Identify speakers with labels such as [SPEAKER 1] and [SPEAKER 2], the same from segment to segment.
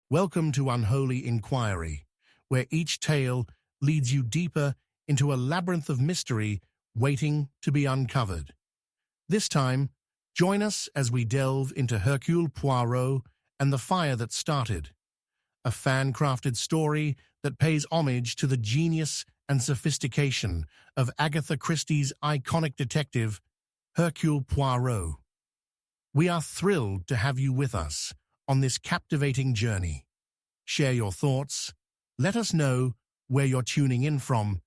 [SPEAKER 1] Welcome to Unholy Inquiry, where each tale leads you deeper into a labyrinth of mystery waiting to be uncovered. This time, join us as we delve into Hercule Poirot and the Fire That Started, a fan-crafted story that pays homage to the genius and sophistication of Agatha Christie's iconic detective, Hercule Poirot. We are thrilled to have you with us on this captivating journey. Share your thoughts, let us know where you're tuning in from,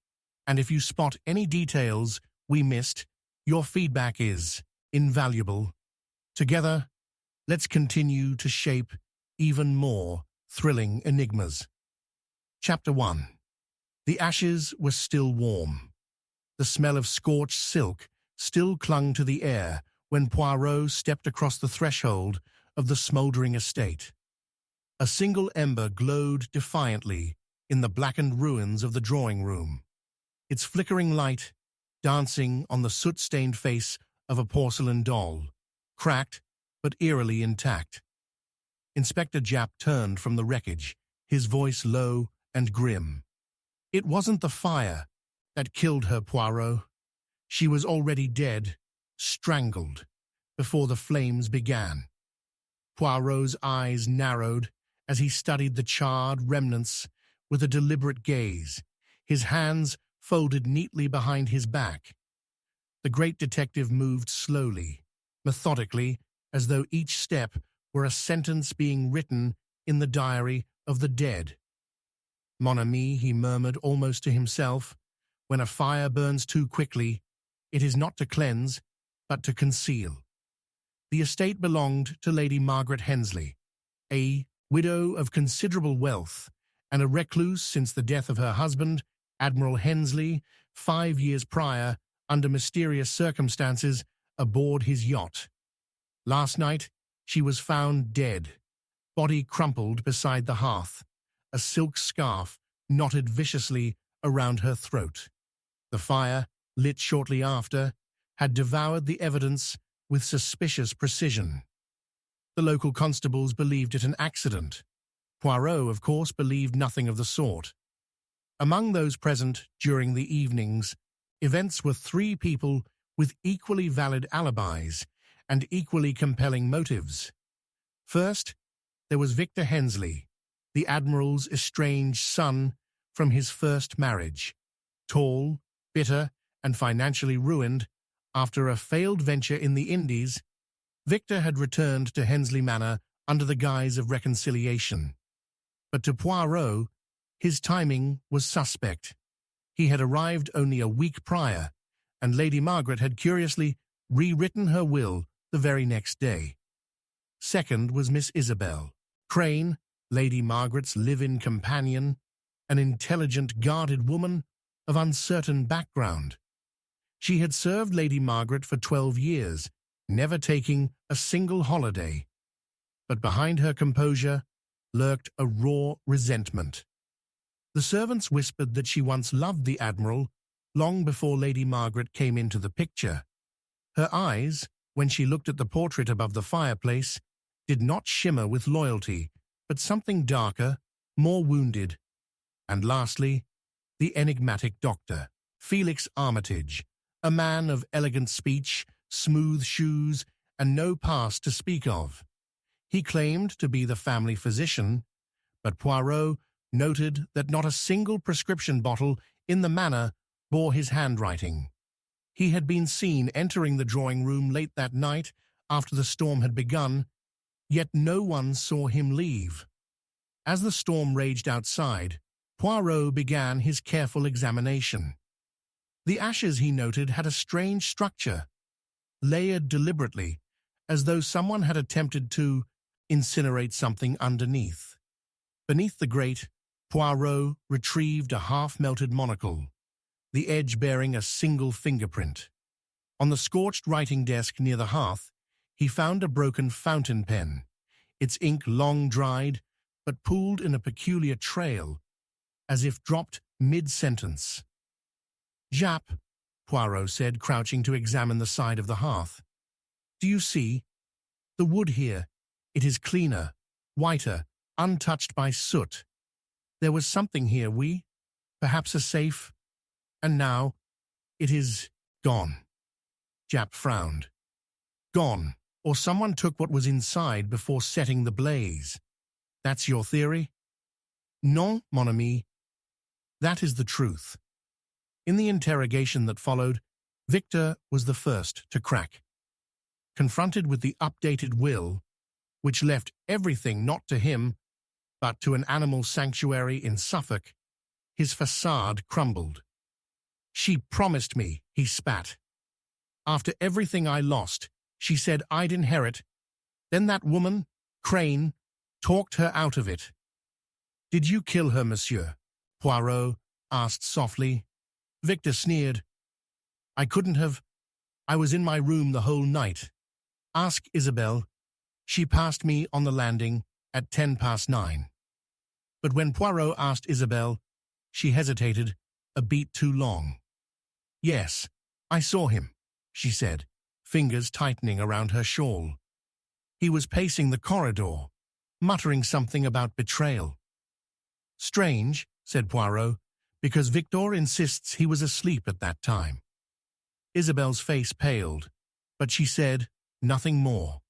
[SPEAKER 1] and if you spot any details we missed, your feedback is invaluable. Together, let's continue to shape even more thrilling enigmas. Chapter 1. The ashes were still warm. The smell of scorched silk still clung to the air when Poirot stepped across the threshold of the smouldering estate. A single ember glowed defiantly in the blackened ruins of the drawing room, its flickering light dancing on the soot-stained face of a porcelain doll, cracked but eerily intact. Inspector Japp turned from the wreckage, his voice low and grim. It wasn't the fire that killed her, Poirot. She was already dead, strangled, before the flames began. Poirot's eyes narrowed as he studied the charred remnants with a deliberate gaze, his hands folded neatly behind his back. The great detective moved slowly, methodically, as though each step were a sentence being written in the diary of the dead. "Mon ami," he murmured almost to himself, "when a fire burns too quickly, it is not to cleanse, but to conceal." The estate belonged to Lady Margaret Hensley, a widow of considerable wealth and a recluse since the death of her husband, Admiral Hensley, 5 years prior, under mysterious circumstances, aboard his yacht. Last night, she was found dead, body crumpled beside the hearth, a silk scarf knotted viciously around her throat. The fire, lit shortly after, had devoured the evidence with suspicious precision. The local constables believed it an accident. Poirot, of course, believed nothing of the sort. Among those present during the evenings, events were 3 people with equally valid alibis and equally compelling motives. First, there was Victor Hensley, the Admiral's estranged son from his first marriage. Tall, bitter, and financially ruined, after a failed venture in the Indies, Victor had returned to Hensley Manor under the guise of reconciliation. But to Poirot, his timing was suspect. He had arrived only a week prior, and Lady Margaret had curiously rewritten her will the very next day. Second was Miss Isabel Crane, Lady Margaret's live-in companion, an intelligent, guarded woman of uncertain background. She had served Lady Margaret for 12 years, never taking a single holiday. But behind her composure lurked a raw resentment. The servants whispered that she once loved the Admiral long before Lady Margaret came into the picture. Her eyes, when she looked at the portrait above the fireplace, did not shimmer with loyalty, but something darker, more wounded. And lastly, the enigmatic doctor, Felix Armitage, a man of elegant speech, smooth shoes, and no past to speak of. He claimed to be the family physician, but Poirot noted that not a single prescription bottle in the manor bore his handwriting. He had been seen entering the drawing room late that night after the storm had begun, yet no one saw him leave. As the storm raged outside, Poirot began his careful examination. The ashes, he noted, had a strange structure, layered deliberately, as though someone had attempted to incinerate something underneath. Beneath the grate, Poirot retrieved a half-melted monocle, the edge bearing a single fingerprint. On the scorched writing desk near the hearth, he found a broken fountain pen, its ink long dried, but pooled in a peculiar trail, as if dropped mid-sentence. "Japp," Poirot said, crouching to examine the side of the hearth. "Do you see? The wood here, it is cleaner, whiter, untouched by soot. There was something here, perhaps a safe, and now it is gone. Jap frowned. Gone, or someone took what was inside before setting the blaze. That's your theory? Non, mon ami. That is the truth. In the interrogation that followed, Victor was the first to crack. Confronted with the updated will, which left everything not to him, but to an animal sanctuary in Suffolk, his facade crumbled. She promised me, he spat. After everything I lost, she said I'd inherit. Then that woman, Crane, talked her out of it. Did you kill her, monsieur? Poirot asked softly. Victor sneered. I couldn't have. I was in my room the whole night. Ask Isabelle. She passed me on the landing at 9:10. But when Poirot asked Isabelle, she hesitated, a beat too long. Yes, I saw him, she said, fingers tightening around her shawl. He was pacing the corridor, muttering something about betrayal. Strange, said Poirot, because Victor insists he was asleep at that time. Isabelle's face paled, but she said nothing more.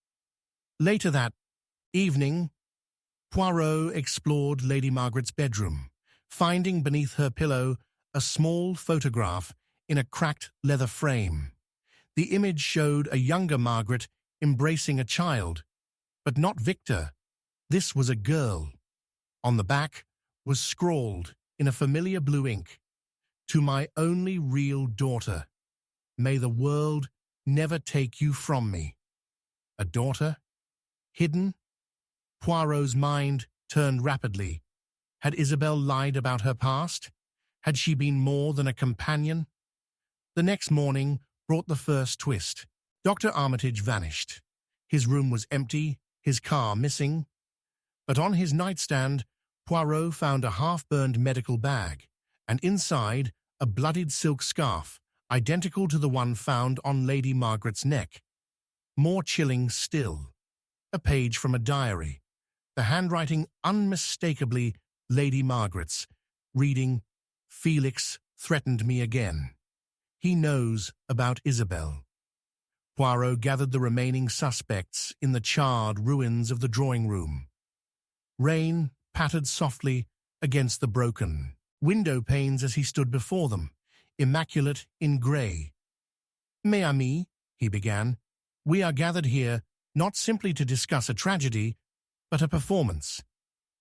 [SPEAKER 1] Later that evening, Poirot explored Lady Margaret's bedroom, finding beneath her pillow a small photograph in a cracked leather frame. The image showed a younger Margaret embracing a child, but not Victor. This was a girl. On the back was scrawled in a familiar blue ink, "To my only real daughter. May the world never take you from me." A daughter? Hidden? Poirot's mind turned rapidly. Had Isabelle lied about her past? Had she been more than a companion? The next morning brought the first twist. Dr. Armitage vanished. His room was empty, his car missing. But on his nightstand, Poirot found a half-burned medical bag, and inside a bloodied silk scarf, identical to the one found on Lady Margaret's neck. More chilling still, a page from a diary, the handwriting unmistakably Lady Margaret's, reading, "Felix threatened me again. He knows about Isabelle." Poirot gathered the remaining suspects in the charred ruins of the drawing room. Rain pattered softly against the broken window panes as he stood before them, immaculate in grey. "Mes amis," he began, "we are gathered here not simply to discuss a tragedy, but a performance,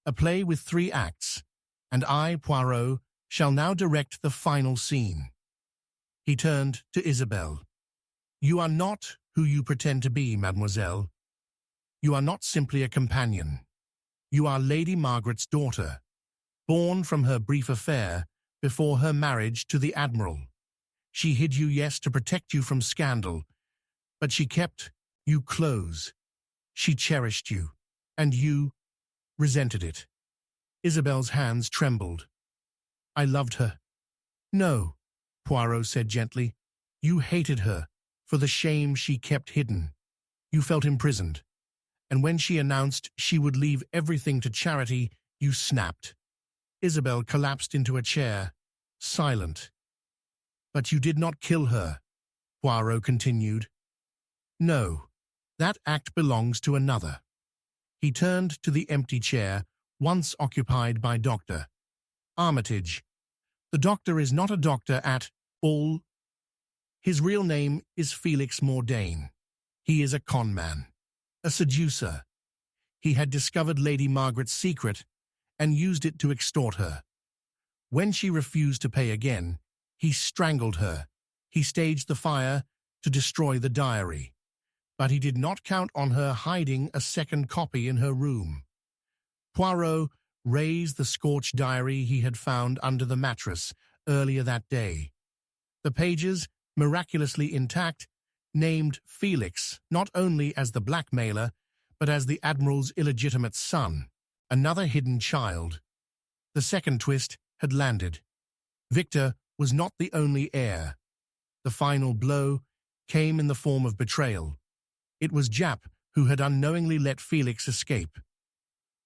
[SPEAKER 1] a play with 3 acts, and I, Poirot, shall now direct the final scene." He turned to Isabelle. "You are not who you pretend to be, mademoiselle. You are not simply a companion. You are Lady Margaret's daughter, born from her brief affair before her marriage to the Admiral. She hid you, yes, to protect you from scandal, but she kept you close. She cherished you, and you resented it." Isabelle's hands trembled. "I loved her." "No," Poirot said gently. "You hated her for the shame she kept hidden. You felt imprisoned. And when she announced she would leave everything to charity, you snapped." Isabelle collapsed into a chair, silent. "But you did not kill her," Poirot continued. "No, that act belongs to another." He turned to the empty chair, once occupied by Dr. Armitage. "The doctor is not a doctor at all. His real name is Felix Mordain. He is a conman, a seducer. He had discovered Lady Margaret's secret and used it to extort her. When she refused to pay again, he strangled her. He staged the fire to destroy the diary. But he did not count on her hiding a second copy in her room." Poirot raised the scorched diary he had found under the mattress earlier that day. The pages, miraculously intact, named Felix not only as the blackmailer, but as the Admiral's illegitimate son, another hidden child. The second twist had landed. Victor was not the only heir. The final blow came in the form of betrayal. It was Jap who had unknowingly let Felix escape.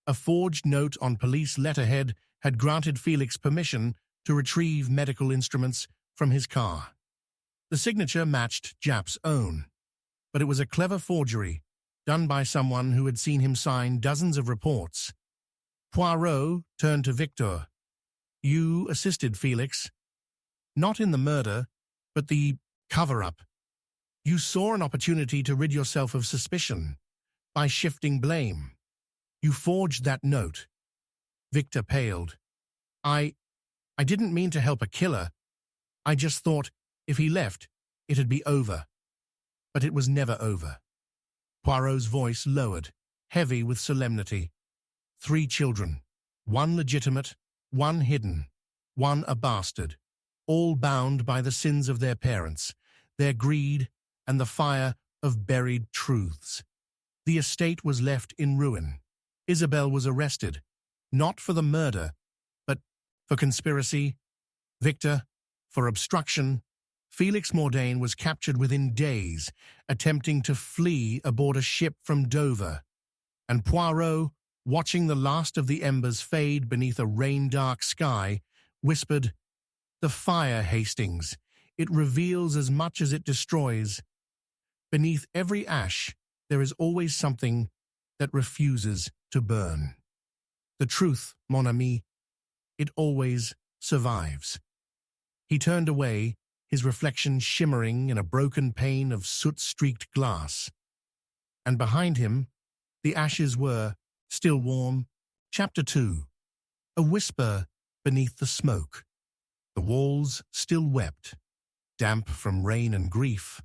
[SPEAKER 1] A forged note on police letterhead had granted Felix permission to retrieve medical instruments from his car. The signature matched Jap's own, but it was a clever forgery, done by someone who had seen him sign dozens of reports. Poirot turned to Victor. "You assisted Felix. Not in the murder, but the cover-up. You saw an opportunity to rid yourself of suspicion by shifting blame. You forged that note." Victor paled. I didn't mean to help a killer. I just thought if he left, it'd be over." But it was never over. Poirot's voice lowered, heavy with solemnity. 3 children, 1 legitimate, 1 hidden, 1 a bastard, all bound by the sins of their parents, their greed, and the fire of buried truths. The estate was left in ruin. Isabel was arrested, not for the murder, but for conspiracy. Victor, for obstruction. Felix Mordain was captured within days, attempting to flee aboard a ship from Dover. And Poirot, watching the last of the embers fade beneath a rain-dark sky, whispered, "The fire, Hastings. It reveals as much as it destroys. Beneath every ash, there is always something that refuses to burn. The truth, mon ami, it always survives." He turned away, his reflection shimmering in a broken pane of soot-streaked glass. And behind him, the ashes were, still warm. Chapter 2. A whisper beneath the smoke. The walls still wept, damp from rain and grief.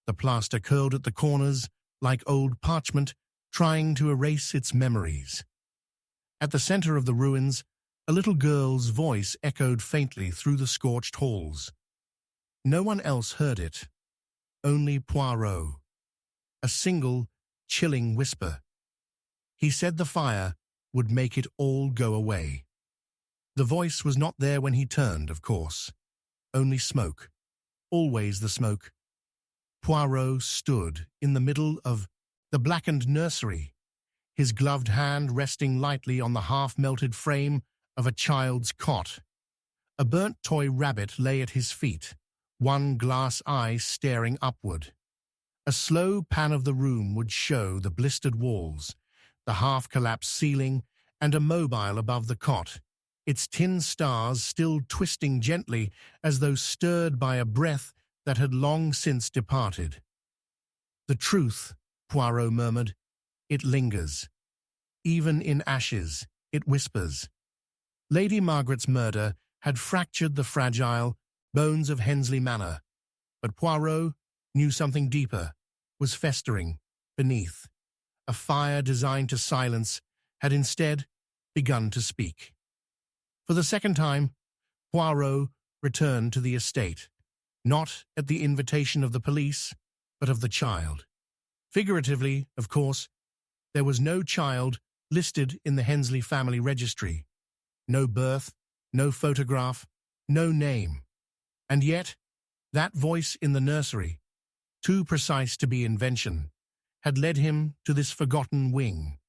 [SPEAKER 1] The plaster curled at the corners, like old parchment, trying to erase its memories. At the center of the ruins, a little girl's voice echoed faintly through the scorched halls. No one else heard it, only Poirot. A single, chilling whisper. He said the fire would make it all go away. The voice was not there when he turned, of course. Only smoke. Always the smoke. Poirot stood in the middle of the blackened nursery, his gloved hand resting lightly on the half-melted frame of a child's cot. A burnt toy rabbit lay at his feet, one glass eye staring upward. A slow pan of the room would show the blistered walls, the half-collapsed ceiling, and a mobile above the cot, its tin stars still twisting gently as though stirred by a breath that had long since departed. "The truth," Poirot murmured, "it lingers. Even in ashes, it whispers." Lady Margaret's murder had fractured the fragile bones of Hensley Manor, but Poirot knew something deeper was festering beneath. A fire designed to silence had instead begun to speak. For the second time, Poirot returned to the estate, not at the invitation of the police, but of the child. Figuratively, of course, there was no child listed in the Hensley family registry. No birth, no photograph, no name. And yet, that voice in the nursery, too precise to be invention, had led him to this forgotten wing.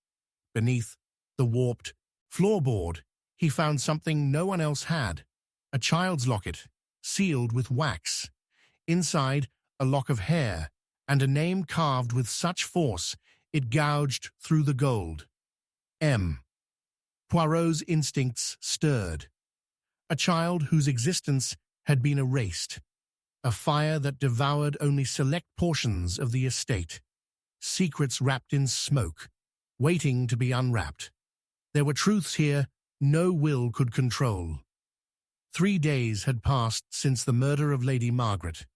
[SPEAKER 1] Beneath the warped floorboard, he found something no one else had, a child's locket, sealed with wax. Inside, a lock of hair, and a name carved with such force it gouged through the gold. M. Poirot's instincts stirred. A child whose existence had been erased. A fire that devoured only select portions of the estate. Secrets wrapped in smoke, waiting to be unwrapped. There were truths here no will could control. 3 days had passed since the murder of Lady Margaret.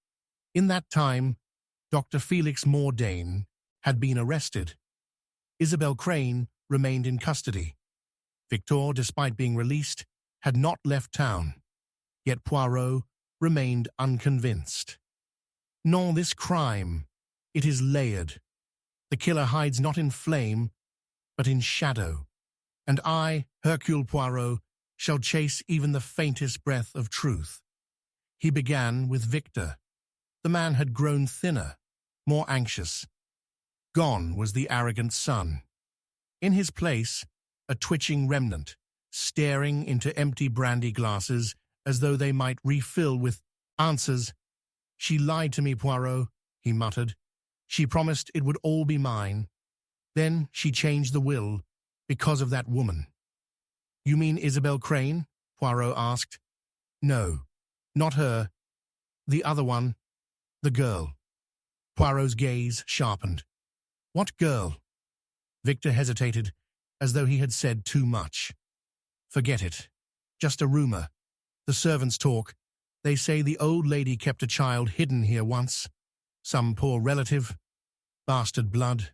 [SPEAKER 1] In that time, Dr. Felix Mordain had been arrested. Isabel Crane remained in custody. Victor, despite being released, had not left town. Yet Poirot remained unconvinced. "No, this crime, it is layered. The killer hides not in flame, but in shadow. And I, Hercule Poirot, shall chase even the faintest breath of truth." He began with Victor. The man had grown thinner, more anxious. Gone was the arrogant son. In his place, a twitching remnant, staring into empty brandy glasses as though they might refill with answers. "She lied to me, Poirot," he muttered. "She promised it would all be mine. Then she changed the will because of that woman." "You mean Isabel Crane?" Poirot asked. "No, not her. The other one. The girl." Poirot's gaze sharpened. "What girl?" Victor hesitated, as though he had said too much. "Forget it. Just a rumor. The servants talk. They say the old lady kept a child hidden here once. Some poor relative. Bastard blood.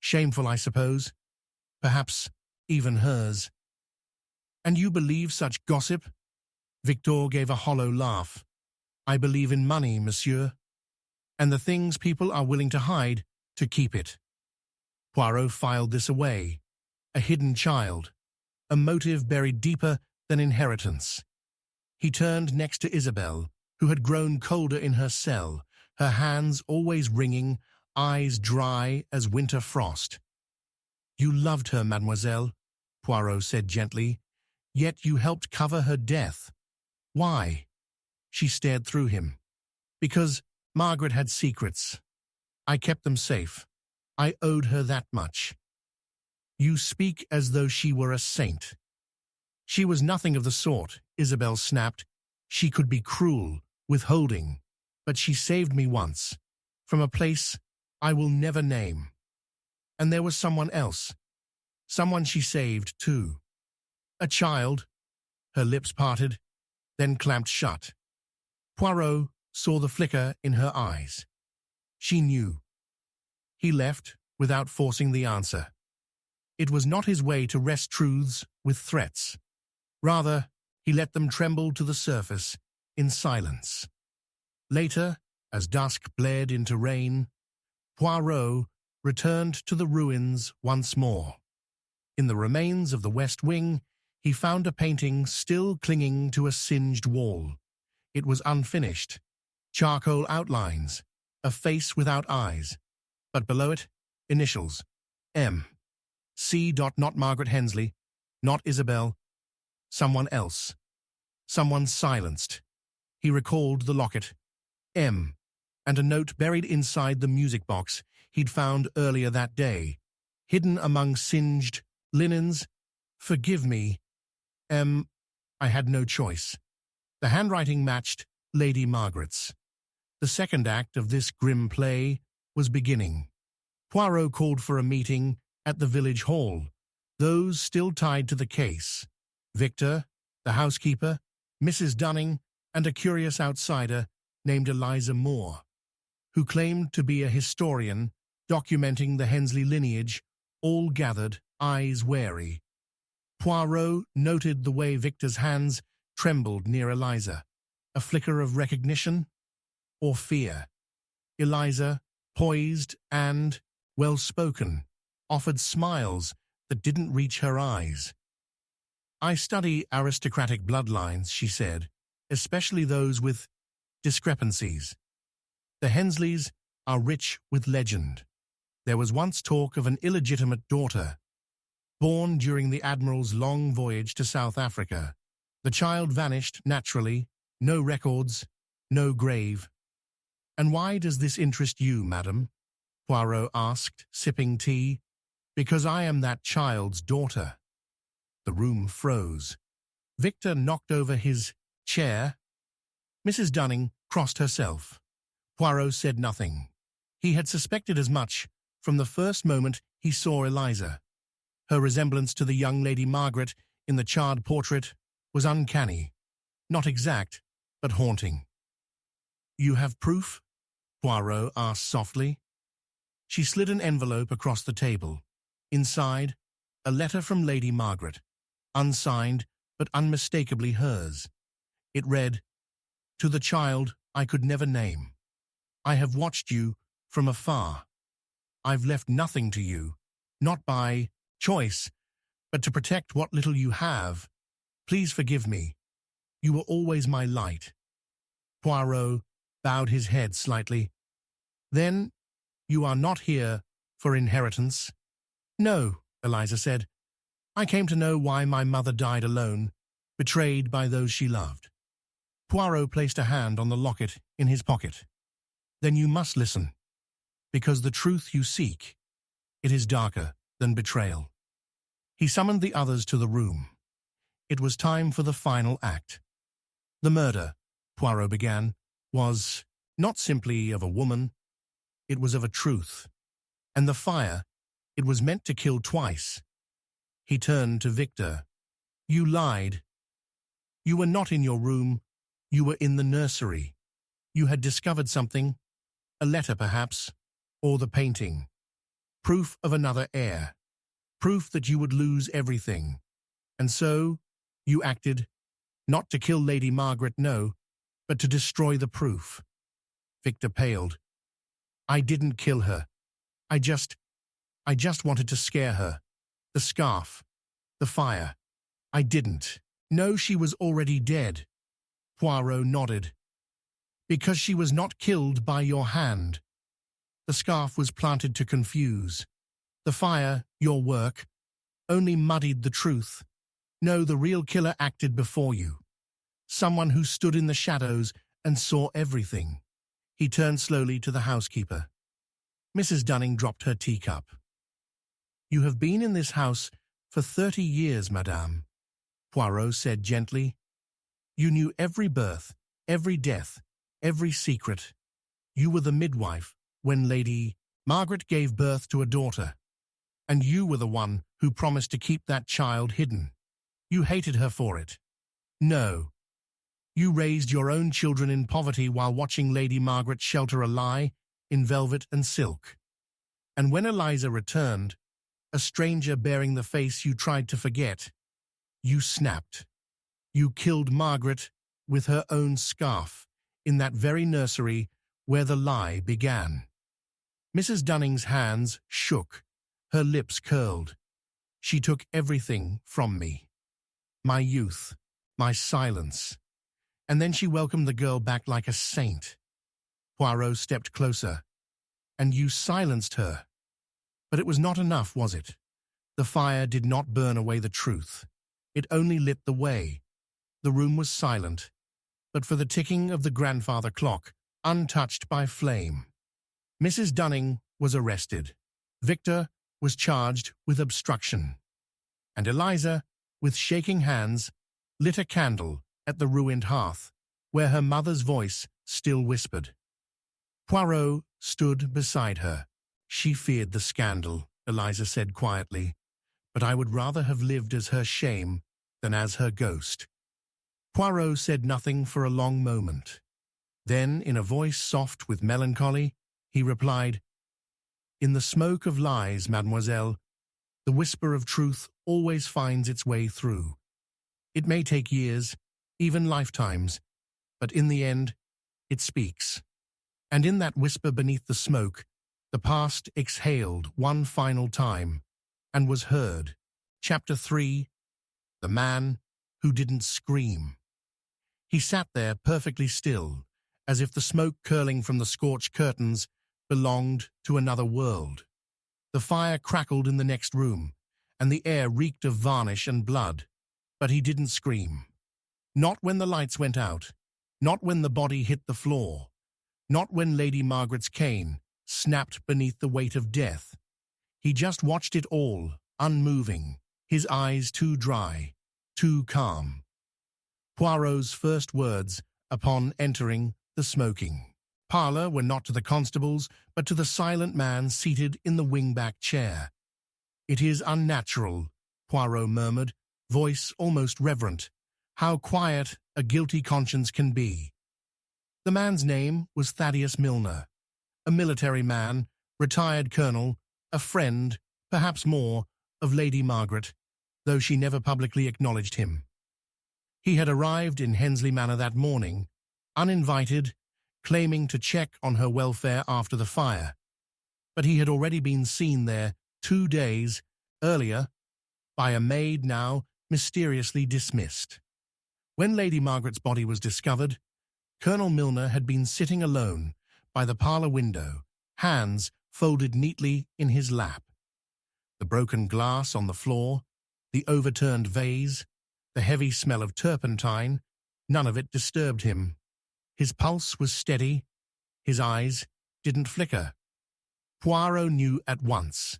[SPEAKER 1] Shameful, I suppose. Perhaps even hers." "And you believe such gossip?" Victor gave a hollow laugh. "I believe in money, monsieur, and the things people are willing to hide to keep it." Poirot filed this away. A hidden child. A motive buried deeper than inheritance. He turned next to Isabel, who had grown colder in her cell, her hands always wringing, eyes dry as winter frost. "You loved her, mademoiselle," Poirot said gently, "yet you helped cover her death. Why?" She stared through him. "Because Margaret had secrets. I kept them safe. I owed her that much." "You speak as though she were a saint." "She was nothing of the sort," Isabel snapped. "She could be cruel, withholding, but she saved me once, from a place I will never name. And there was someone else. Someone she saved, too. A child." Her lips parted, then clamped shut. Poirot saw the flicker in her eyes. She knew. He left without forcing the answer. It was not his way to wrest truths with threats. Rather, he let them tremble to the surface in silence. Later, as dusk bled into rain, Poirot returned to the ruins once more. In the remains of the West Wing, he found a painting still clinging to a singed wall. It was unfinished. Charcoal outlines, a face without eyes, but below it, initials, M. C. Not Margaret Hensley, not Isabel, someone else. Someone silenced. He recalled the locket, M, and a note buried inside the music box he'd found earlier that day, hidden among singed linens. "Forgive me, M. I had no choice." The handwriting matched Lady Margaret's. The second act of this grim play was beginning. Poirot called for a meeting at the village hall, those still tied to the case. Victor, the housekeeper, Mrs. Dunning, and a curious outsider named Eliza Moore, who claimed to be a historian documenting the Hensley lineage, all gathered, eyes wary. Poirot noted the way Victor's hands trembled near Eliza, a flicker of recognition or fear. Eliza, poised and well-spoken, offered smiles that didn't reach her eyes. "I study aristocratic bloodlines," she said, "especially those with discrepancies. The Hensleys are rich with legend. There was once talk of an illegitimate daughter, born during the Admiral's long voyage to South Africa. The child vanished naturally, no records, no grave." "And why does this interest you, madam?" Poirot asked, sipping tea. "Because I am that child's daughter." The room froze. Victor knocked over his chair. Mrs. Dunning crossed herself. Poirot said nothing. He had suspected as much from the first moment he saw Eliza. Her resemblance to the young Lady Margaret in the charred portrait was uncanny, not exact, but haunting. "You have proof?" Poirot asked softly. She slid an envelope across the table. Inside, a letter from Lady Margaret, unsigned but unmistakably hers. It read, "To the child I could never name. I have watched you from afar. I've left nothing to you, not by choice, but to protect what little you have. Please forgive me. You were always my light." Poirot bowed his head slightly. "Then you are not here for inheritance?" "No," Eliza said. I came to know why my mother died alone, betrayed by those she loved. Poirot placed a hand on the locket in his pocket. Then you must listen, because the truth you seek, it is darker than betrayal. He summoned the others to the room. It was time for the final act. The murder, Poirot began, was not simply of a woman, it was of a truth. And the fire, it was meant to kill twice. He turned to Victor. You lied. You were not in your room, you were in the nursery. You had discovered something, a letter perhaps, or the painting. Proof of another heir. Proof that you would lose everything. And so, you acted, not to kill Lady Margaret, no, but to destroy the proof. Victor paled. I didn't kill her. I just wanted to scare her. The scarf. The fire. I didn't. No, she was already dead. Poirot nodded. Because she was not killed by your hand. The scarf was planted to confuse. The fire, your work, only muddied the truth. No, the real killer acted before you. Someone who stood in the shadows and saw everything. He turned slowly to the housekeeper. Mrs. Dunning dropped her teacup. You have been in this house for 30 years, madame, Poirot said gently. You knew every birth, every death, every secret. You were the midwife when Lady Margaret gave birth to a daughter. And you were the one who promised to keep that child hidden. You hated her for it. No. You raised your own children in poverty while watching Lady Margaret shelter a lie in velvet and silk. And when Eliza returned, a stranger bearing the face you tried to forget, you snapped. You killed Margaret with her own scarf in that very nursery where the lie began. Mrs. Dunning's hands shook, her lips curled. She took everything from me. My youth, my silence. And then she welcomed the girl back like a saint. Poirot stepped closer. And you silenced her. But it was not enough, was it? The fire did not burn away the truth. It only lit the way. The room was silent, but for the ticking of the grandfather clock, untouched by flame. Mrs. Dunning was arrested. Victor was charged with obstruction. And Eliza, with shaking hands, lit a candle at the ruined hearth, where her mother's voice still whispered. Poirot stood beside her. She feared the scandal, Eliza said quietly, but I would rather have lived as her shame than as her ghost. Poirot said nothing for a long moment. Then, in a voice soft with melancholy, he replied, In the smoke of lies, mademoiselle, the whisper of truth always finds its way through. It may take years, even lifetimes, but in the end, it speaks. And in that whisper beneath the smoke, the past exhaled one final time and was heard. Chapter 3. The Man Who Didn't Scream. He sat there perfectly still, as if the smoke curling from the scorched curtains belonged to another world. The fire crackled in the next room, and the air reeked of varnish and blood, but he didn't scream. Not when the lights went out, not when the body hit the floor, not when Lady Margaret's cane snapped beneath the weight of death. He just watched it all, unmoving, his eyes too dry, too calm. Poirot's first words upon entering the smoking parlour were not to the constables, but to the silent man seated in the wing-back chair. It is unnatural, Poirot murmured, voice almost reverent, how quiet a guilty conscience can be. The man's name was Thaddeus Milner, a military man, retired colonel, a friend, perhaps more, of Lady Margaret, though she never publicly acknowledged him. He had arrived in Hensley Manor that morning, uninvited, claiming to check on her welfare after the fire. But he had already been seen there 2 days earlier by a maid now mysteriously dismissed. When Lady Margaret's body was discovered, Colonel Milner had been sitting alone by the parlour window, hands folded neatly in his lap. The broken glass on the floor, The overturned vase, the heavy smell of turpentine, none of it disturbed him. His pulse was steady, his eyes didn't flicker. Poirot knew at once.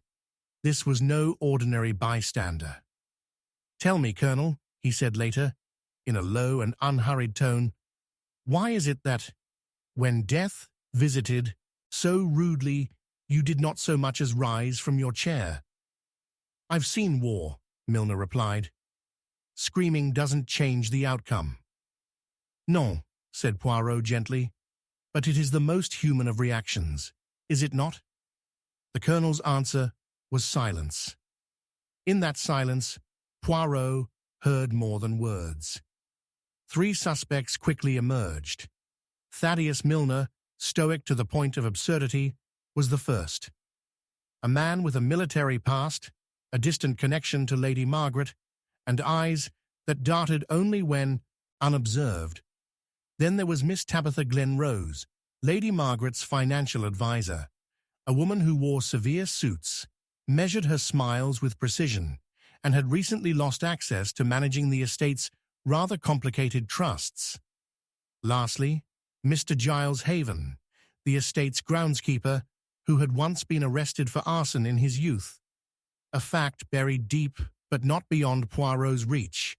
[SPEAKER 1] This was no ordinary bystander. "Tell me, Colonel," he said later, in a low and unhurried tone, "why is it that, when death visited so rudely, you did not so much as rise from your chair?" "I've seen war," Milner replied. "Screaming doesn't change the outcome." "No," said Poirot gently, "but it is the most human of reactions, is it not?" The Colonel's answer was silence. In that silence, Poirot heard more than words. 3 suspects quickly emerged. Thaddeus Milner, stoic to the point of absurdity, was the first. A man with a military past, a distant connection to Lady Margaret, and eyes that darted only when unobserved. Then there was Miss Tabitha Glenrose, Lady Margaret's financial advisor, a woman who wore severe suits, measured her smiles with precision, and had recently lost access to managing the estate's rather complicated trusts. Lastly, Mr. Giles Haven, the estate's groundskeeper, who had once been arrested for arson in his youth, a fact buried deep but not beyond Poirot's reach.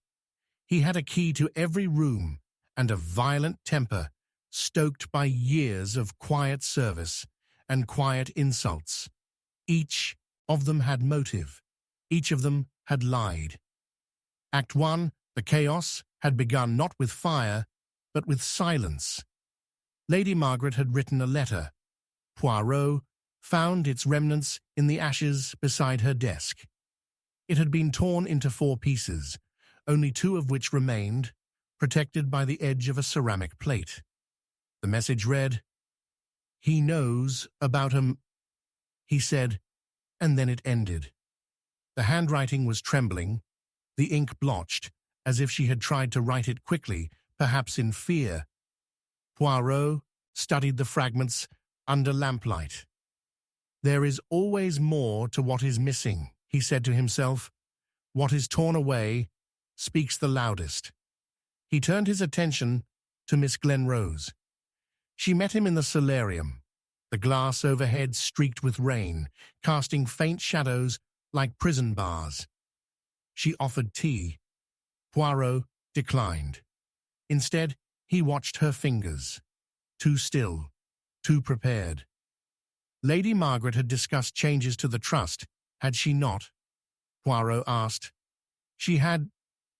[SPEAKER 1] He had a key to every room and a violent temper, stoked by years of quiet service and quiet insults. Each of them had motive. Each of them had lied. Act 1, the chaos, had begun not with fire, but with silence. Lady Margaret had written a letter. Poirot found its remnants in the ashes beside her desk. It had been torn into 4 pieces, only 2 of which remained, protected by the edge of a ceramic plate. The message read, "He knows about him," he said, and then it ended. The handwriting was trembling, the ink blotched, as if she had tried to write it quickly, perhaps in fear. Poirot studied the fragments under lamplight. "There is always more to what is missing," he said to himself. "What is torn away speaks the loudest." He turned his attention to Miss Glenrose. She met him in the solarium, the glass overhead streaked with rain, casting faint shadows like prison bars. She offered tea. Poirot declined. Instead, he watched her fingers. Too still, too prepared. Lady Margaret had discussed changes to the trust, had she not? Poirot asked. "She had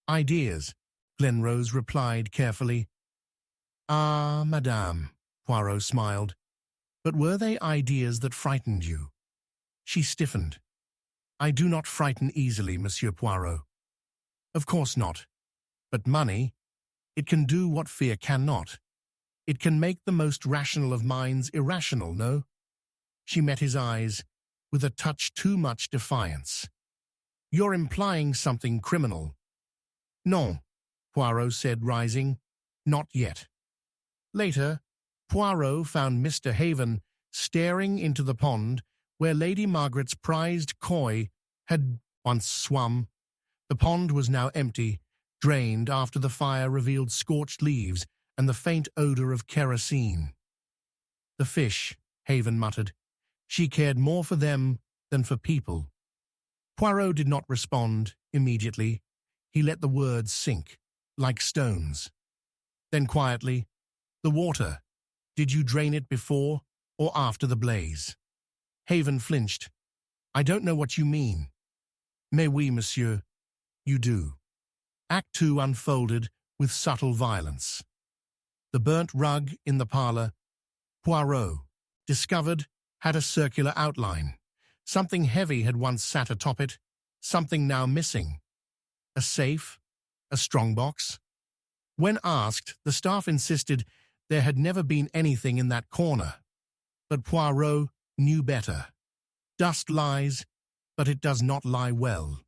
[SPEAKER 1] ideas," Glenrose replied carefully. "Ah, madame," Poirot smiled. "But were they ideas that frightened you?" She stiffened. "I do not frighten easily, Monsieur Poirot." "Of course not. But money, it can do what fear cannot. It can make the most rational of minds irrational, no?" She met his eyes with a touch too much defiance. "You're implying something criminal." "Non," Poirot said, rising. "Not yet." Later, Poirot found Mr. Haven staring into the pond where Lady Margaret's prized koi had once swum. The pond was now empty, drained after the fire revealed scorched leaves and the faint odor of kerosene. "The fish," Haven muttered. "She cared more for them than for people." Poirot did not respond immediately. He let the words sink, like stones. Then quietly, "The water, did you drain it before or after the blaze?" Haven flinched. "I don't know what you mean." "Mais oui, monsieur, you do." Act 2 unfolded with subtle violence. The burnt rug in the parlor, Poirot discovered, had a circular outline. Something heavy had once sat atop it, something now missing. A safe? A strongbox? When asked, the staff insisted there had never been anything in that corner. But Poirot knew better. Dust lies, but it does not lie well.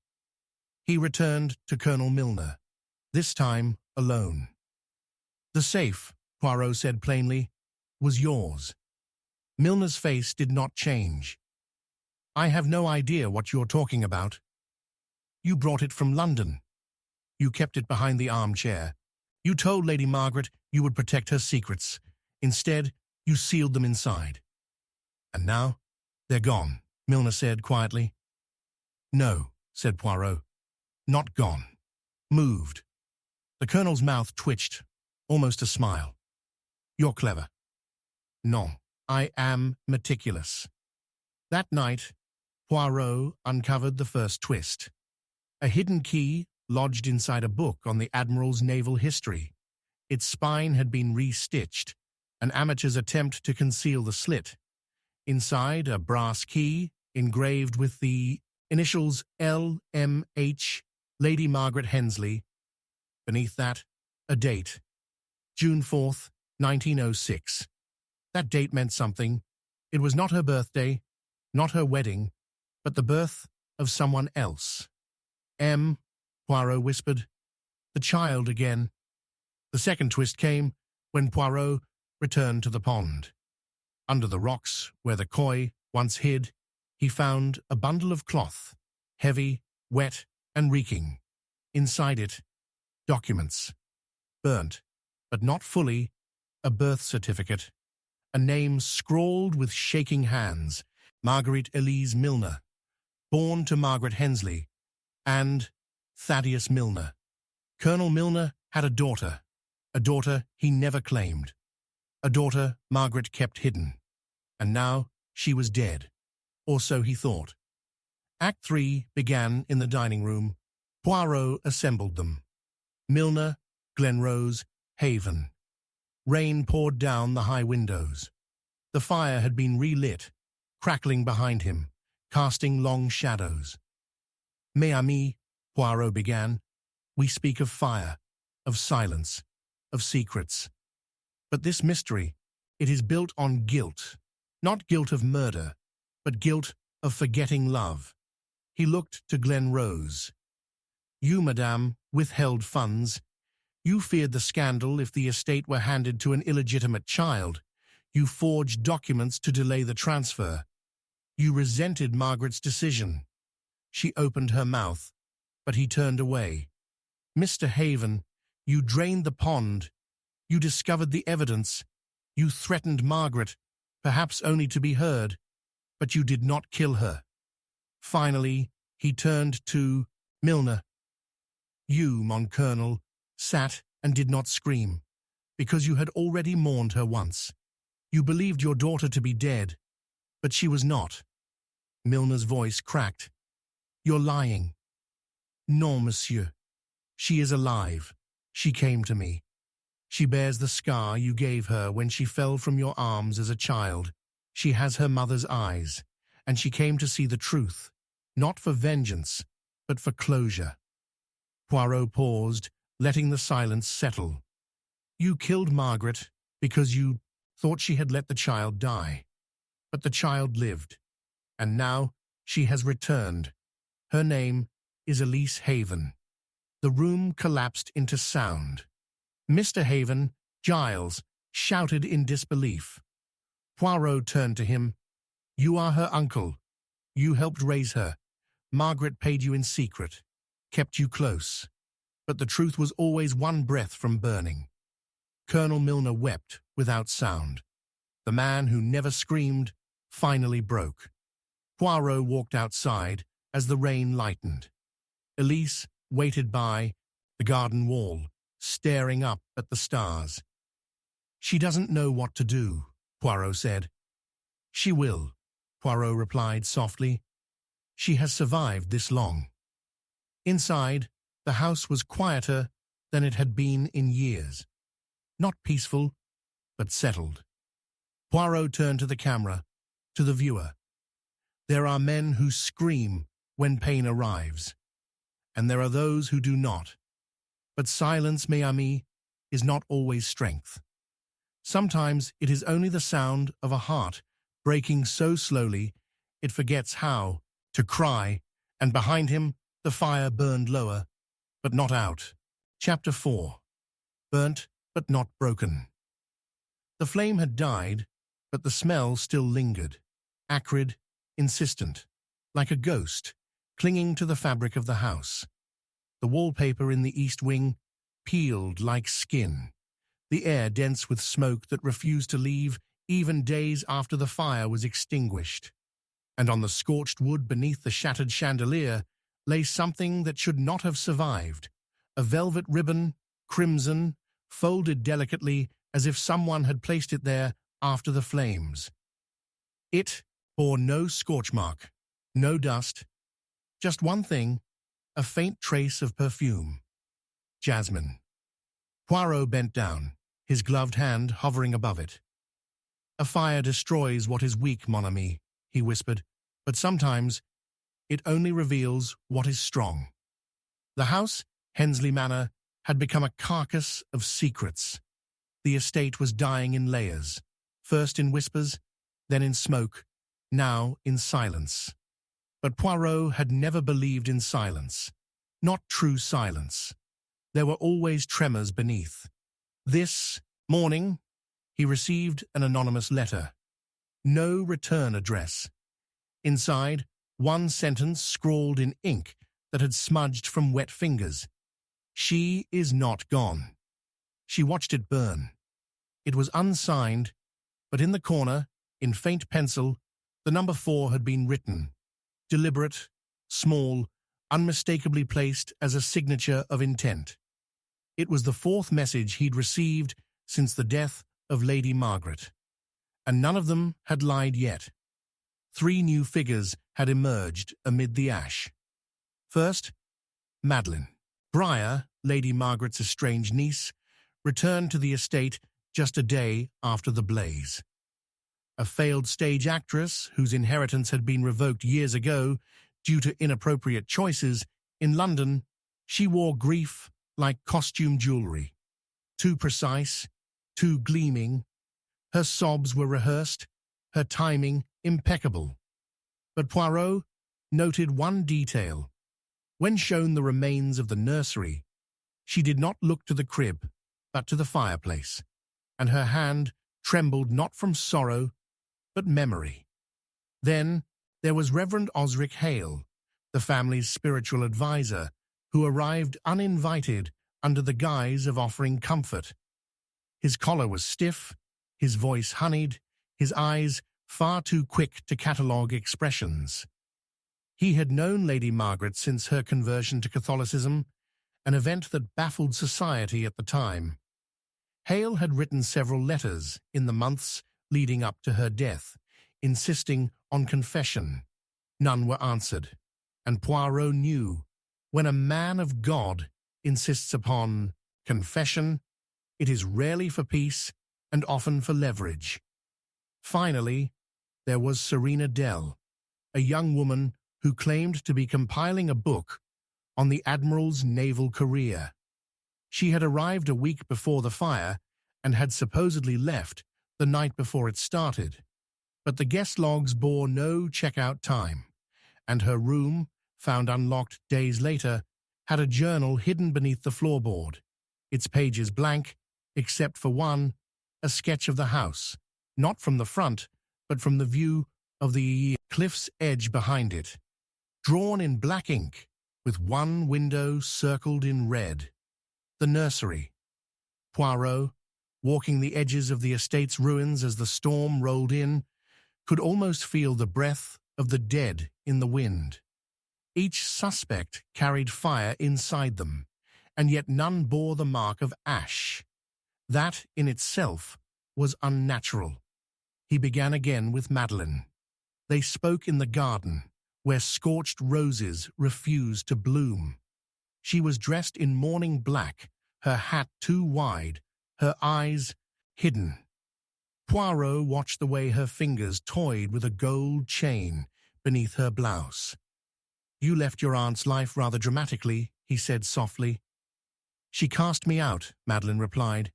[SPEAKER 1] He returned to Colonel Milner, this time alone. "The safe," Poirot said plainly, "was yours." Milner's face did not change. "I have no idea what you're talking about." You brought it from London. You kept it behind the armchair. You told Lady Margaret you would protect her secrets. Instead, you sealed them inside. And now, they're gone, Milner said quietly. No, said Poirot. Not gone. Moved. The Colonel's mouth twitched, almost a smile. You're clever. Non, I am meticulous. That night, Poirot uncovered the first twist. A hidden key lodged inside a book on the Admiral's naval history. Its spine had been re-stitched, an amateur's attempt to conceal the slit. Inside, a brass key, engraved with the initials L.M.H., Lady Margaret Hensley. Beneath that, a date, June 4th, 1906. That date meant something. It was not her birthday, not her wedding, but the birth of someone else. M, Poirot whispered. The child again. The second twist came when Poirot returned to the pond. Under the rocks, where the koi once hid, he found a bundle of cloth, heavy, wet, and reeking. Inside it, documents. Burnt, but not fully, a birth certificate. A name scrawled with shaking hands, Marguerite Elise Milner, born to Margaret Hensley, and Thaddeus Milner. Colonel Milner had a daughter he never claimed, a daughter Margaret kept hidden, and now she was dead, or so he thought. Act 3 began in the dining room. Poirot assembled them. Milner, Glenrose, Haven. Rain poured down the high windows. The fire had been relit, crackling behind him, casting long shadows. Mes amis, Poirot began, we speak of fire, of silence, of secrets. But this mystery, it is built on guilt, not guilt of murder, but guilt of forgetting love. He looked to Glenrose. You, madame, withheld funds. You feared the scandal if the estate were handed to an illegitimate child. You forged documents to delay the transfer. You resented Margaret's decision. She opened her mouth, but he turned away. Mr. Haven, you drained the pond. You discovered the evidence. You threatened Margaret, perhaps only to be heard, but you did not kill her. Finally, he turned to Milner. You, mon colonel, sat and did not scream, because you had already mourned her once. You believed your daughter to be dead, but she was not. Milner's voice cracked. You're lying. Non, monsieur. She is alive. She came to me. She bears the scar you gave her when she fell from your arms as a child. She has her mother's eyes, and she came to see the truth, not for vengeance, but for closure. Poirot paused, letting the silence settle. You killed Margaret because you thought she had let the child die. But the child lived, and now she has returned. Her name is Elise Haven. The room collapsed into sound. Mr. Haven, Giles, shouted in disbelief. Poirot turned to him. You are her uncle. You helped raise her. Margaret paid you in secret, kept you close. But the truth was always one breath from burning. Colonel Milner wept without sound. The man who never screamed finally broke. Poirot walked outside as the rain lightened. Elise waited by the garden wall, staring up at the stars. She doesn't know what to do, Poirot said. She will, Poirot replied softly. She has survived this long. Inside, the house was quieter than it had been in years. Not peaceful, but settled. Poirot turned to the camera, to the viewer. There are men who scream when pain arrives, and there are those who do not. But silence, mes amis, is not always strength. Sometimes it is only the sound of a heart breaking so slowly it forgets how to cry, and behind him the fire burned lower, but not out. Chapter 4. Burnt but not broken. The flame had died, but the smell still lingered, acrid, insistent, like a ghost, clinging to the fabric of the house. The wallpaper in the east wing peeled like skin, the air dense with smoke that refused to leave even days after the fire was extinguished. And on the scorched wood beneath the shattered chandelier lay something that should not have survived, a velvet ribbon, crimson, folded delicately as if someone had placed it there after the flames. It bore no scorch mark, no dust, just one thing, a faint trace of perfume. Jasmine. Poirot bent down, his gloved hand hovering above it. "A fire destroys what is weak, mon ami," he whispered, "but sometimes it only reveals what is strong." The house, Hensley Manor, had become a carcass of secrets. The estate was dying in layers, first in whispers, then in smoke, now in silence. But Poirot had never believed in silence, not true silence. There were always tremors beneath. This morning, he received an anonymous letter. No return address. Inside, one sentence scrawled in ink that had smudged from wet fingers. "She is not gone." She watched it burn. It was unsigned, but in the corner, in faint pencil, the number 4 had been written. Deliberate, small, unmistakably placed as a signature of intent. It was the 4th message he'd received since the death of Lady Margaret. And none of them had lied yet. 3 new figures had emerged amid the ash. First, Madeline. Briar, Lady Margaret's estranged niece, returned to the estate just a day after the blaze. A failed stage actress whose inheritance had been revoked years ago due to inappropriate choices, in London, she wore grief like costume jewelry. Too precise, too gleaming. Her sobs were rehearsed, her timing impeccable. But Poirot noted one detail. When shown the remains of the nursery, she did not look to the crib, but to the fireplace, and her hand trembled not from sorrow, but memory. Then there was Reverend Osric Hale, the family's spiritual advisor, who arrived uninvited under the guise of offering comfort. His collar was stiff, his voice honeyed, his eyes far too quick to catalogue expressions. He had known Lady Margaret since her conversion to Catholicism, an event that baffled society at the time. Hale had written several letters in the months leading up to her death, insisting on confession. None were answered, and Poirot knew when a man of God insists upon confession, it is rarely for peace and often for leverage. Finally, there was Serena Dell, a young woman who claimed to be compiling a book on the Admiral's naval career. She had arrived a week before the fire and had supposedly left the night before it started, but the guest logs bore no checkout time, and her room, found unlocked days later, had a journal hidden beneath the floorboard, its pages blank, except for one, a sketch of the house, not from the front, but from the view of the cliff's edge behind it, drawn in black ink, with one window circled in red. The nursery. Poirot, walking the edges of the estate's ruins as the storm rolled in, could almost feel the breath of the dead in the wind. Each suspect carried fire inside them, and yet none bore the mark of ash. That, in itself, was unnatural. He began again with Madeline. They spoke in the garden, where scorched roses refused to bloom. She was dressed in mourning black, her hat too wide, her eyes hidden. Poirot watched the way her fingers toyed with a gold chain beneath her blouse. "You left your aunt's life rather dramatically," he said softly. "She cast me out," Madeline replied.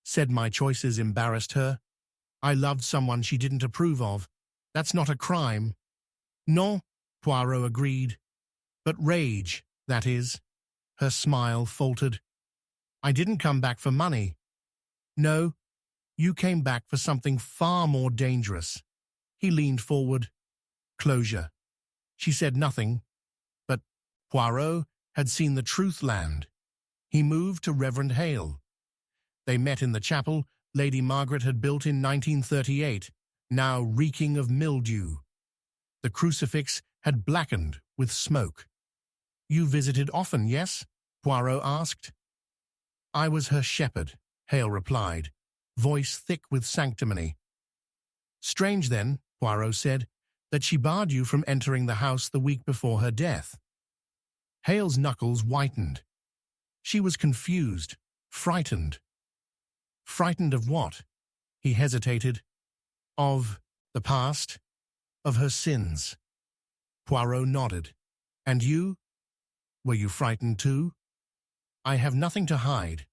[SPEAKER 1] "Said my choices embarrassed her. I loved someone she didn't approve of. That's not a crime." "Non," Poirot agreed. "But rage, that is." Her smile faltered. "I didn't come back for money." "No, you came back for something far more dangerous." He leaned forward. "Closure." She said nothing, but Poirot had seen the truth land. He moved to Reverend Hale. They met in the chapel Lady Margaret had built in 1938, now reeking of mildew. The crucifix had blackened with smoke. "You visited often, yes?" Poirot asked. "I was her shepherd," Hale replied, voice thick with sanctimony. "Strange, then," Poirot said, "that she barred you from entering the house the week before her death." Hale's knuckles whitened. She was confused, frightened. Frightened of what? He hesitated. Of the past, of her sins. Poirot nodded. "And you? Were you frightened too?" "I have nothing to hide."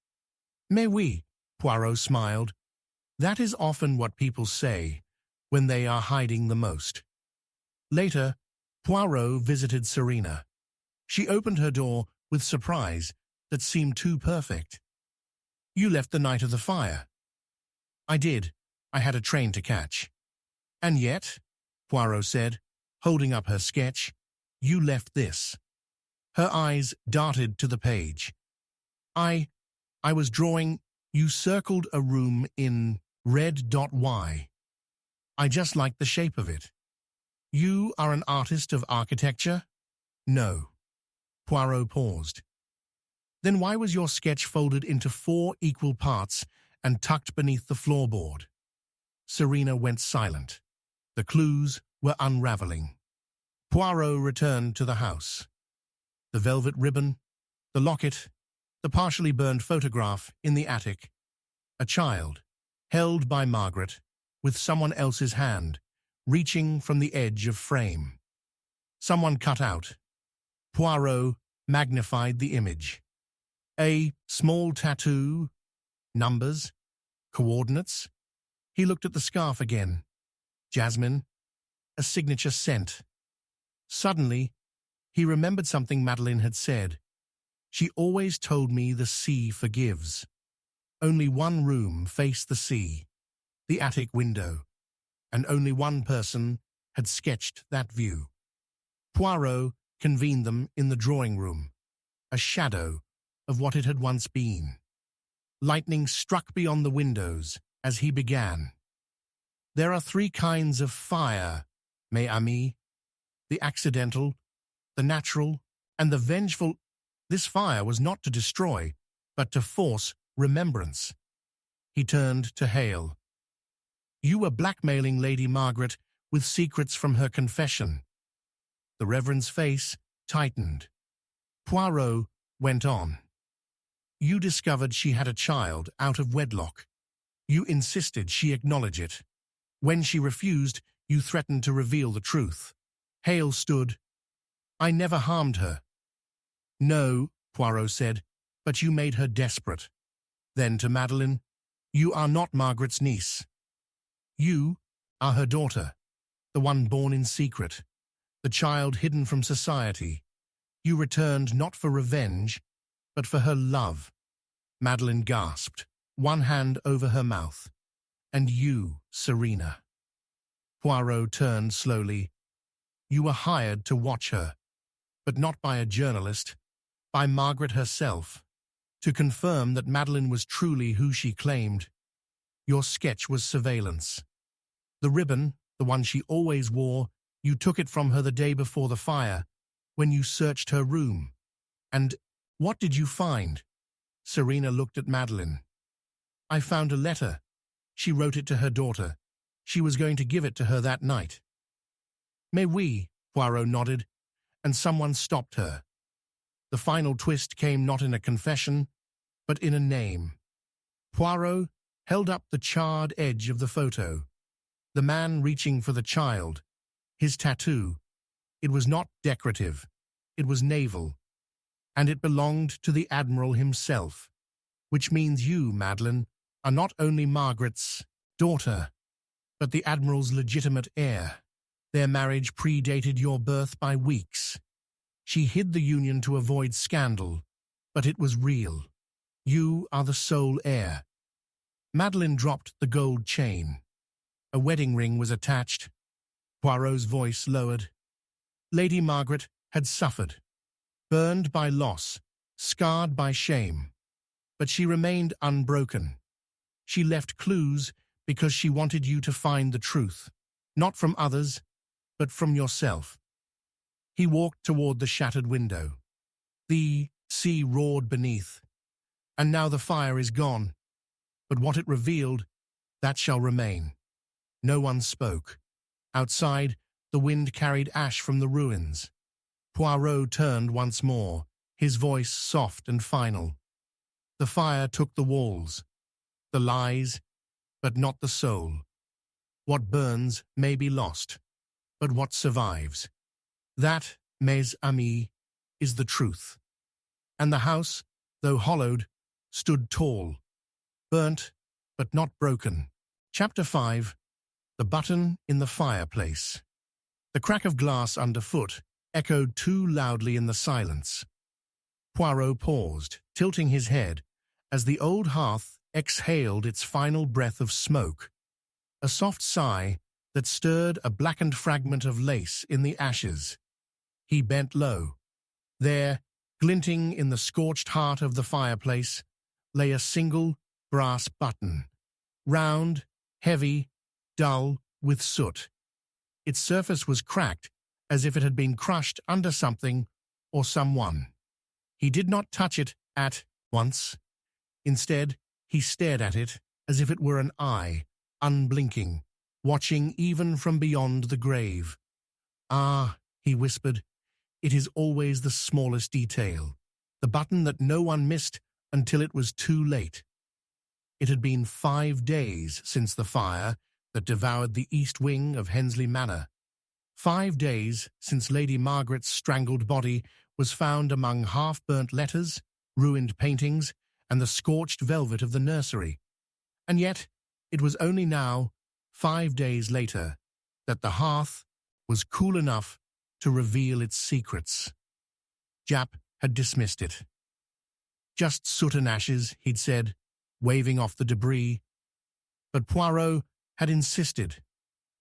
[SPEAKER 1] "Mais oui," Poirot smiled. "That is often what people say when they are hiding the most." Later, Poirot visited Serena. She opened her door with surprise that seemed too perfect. "You left the night of the fire." "I did. I had a train to catch." "And yet," Poirot said, holding up her sketch, "you left this." Her eyes darted to the page. I was drawing, you circled a room in red.y. I just liked the shape of it." "You are an artist of architecture?" "No." Poirot paused. "Then why was your sketch folded into 4 equal parts and tucked beneath the floorboard?" Serena went silent. The clues were unraveling. Poirot returned to the house. The velvet ribbon, the locket, the partially burned photograph in the attic. A child, held by Margaret, with someone else's hand, reaching from the edge of frame. Someone cut out. Poirot magnified the image. A small tattoo, numbers, coordinates. He looked at the scarf again. Jasmine, a signature scent. Suddenly, he remembered something Madeleine had said. She always told me the sea forgives. Only one room faced the sea, the attic window, and only one person had sketched that view. Poirot convened them in the drawing room, a shadow of what it had once been. Lightning struck beyond the windows as he began. "There are 3 kinds of fire, mes amis. The accidental, the natural, and the vengeful. This fire was not to destroy, but to force remembrance." He turned to Hale. "You were blackmailing Lady Margaret with secrets from her confession." The Reverend's face tightened. Poirot went on. "You discovered she had a child out of wedlock. You insisted she acknowledge it. When she refused, you threatened to reveal the truth." Hale stood. "I never harmed her." "No," Poirot said, "but you made her desperate." Then to Madeleine, "You are not Margaret's niece. You are her daughter, the one born in secret, the child hidden from society. You returned not for revenge, but for her love." Madeleine gasped, one hand over her mouth. "And you, Serena." Poirot turned slowly. "You were hired to watch her, but not by a journalist, by Margaret herself, to confirm that Madeleine was truly who she claimed. Your sketch was surveillance. The ribbon, the one she always wore, you took it from her the day before the fire, when you searched her room. And what did you find?" Serena looked at Madeleine. "I found a letter. She wrote it to her daughter. She was going to give it to her that night." "Mais oui," Poirot nodded, and someone stopped her. The final twist came not in a confession, but in a name. Poirot held up the charred edge of the photo. The man reaching for the child. His tattoo. It was not decorative. It was naval. And it belonged to the Admiral himself. Which means you, Madeleine, are not only Margaret's daughter, but the Admiral's legitimate heir. Their marriage predated your birth by weeks. She hid the union to avoid scandal, but it was real. You are the sole heir. Madeleine dropped the gold chain. A wedding ring was attached. Poirot's voice lowered. Lady Margaret had suffered. burned by loss, scarred by shame. But she remained unbroken. She left clues because she wanted you to find the truth, not from others, but from yourself. He walked toward the shattered window. The sea roared beneath, and now the fire is gone. But what it revealed, that shall remain. No one spoke. Outside, the wind carried ash from the ruins. Poirot turned once more, his voice soft and final. The fire took the walls, the lies, but not the soul. What burns may be lost, but what survives. That, mes amis, is the truth. And the house, though hollowed, stood tall, burnt, but not broken. Chapter 5. The button in the fireplace. The crack of glass underfoot echoed too loudly in the silence. Poirot paused, tilting his head, as the old hearth exhaled its final breath of smoke, a soft sigh that stirred a blackened fragment of lace in the ashes. He bent low. There, glinting in the scorched heart of the fireplace, lay a single brass button, round, heavy, dull with soot. Its surface was cracked, as if it had been crushed under something or someone. He did not touch it at once. Instead, he stared at it as if it were an eye, unblinking, watching even from beyond the grave. "Ah," he whispered, "it is always the smallest detail, the button that no one missed until it was too late." It had been 5 days since the fire that devoured the east wing of Hensley Manor. 5 days since Lady Margaret's strangled body was found among half-burnt letters, ruined paintings, and the scorched velvet of the nursery. And yet, it was only now, 5 days later, that the hearth was cool enough to reveal its secrets. Japp had dismissed it. "Just soot and ashes," he'd said, waving off the debris. But Poirot had insisted,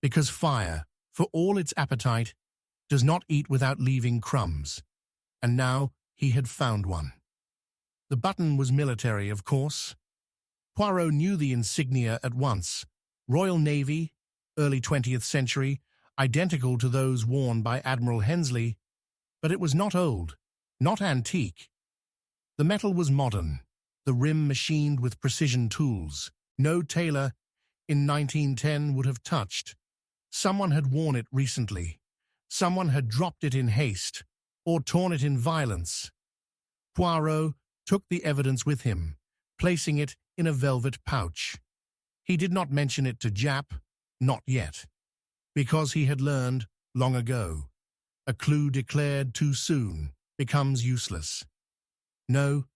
[SPEAKER 1] because fire, for all its appetite, does not eat without leaving crumbs. And now he had found one. The button was military, of course. Poirot knew the insignia at once. Royal Navy, early 20th century, identical to those worn by Admiral Hensley, but it was not old, not antique. The metal was modern, the rim machined with precision tools. No tailor in 1910 would have touched. Someone had worn it recently. Someone had dropped it in haste, or torn it in violence. Poirot took the evidence with him, placing it in a velvet pouch. He did not mention it to Japp, not yet, because he had learned long ago, a clue declared too soon becomes useless. No,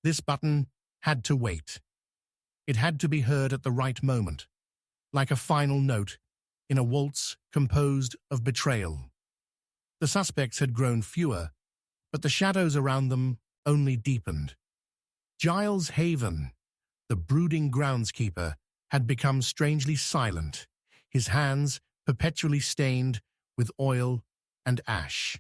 [SPEAKER 1] this button had to wait. It had to be heard at the right moment, like a final note in a waltz composed of betrayal. The suspects had grown fewer, but the shadows around them only deepened. Giles Haven, the brooding groundskeeper, had become strangely silent, his hands perpetually stained with oil and ash.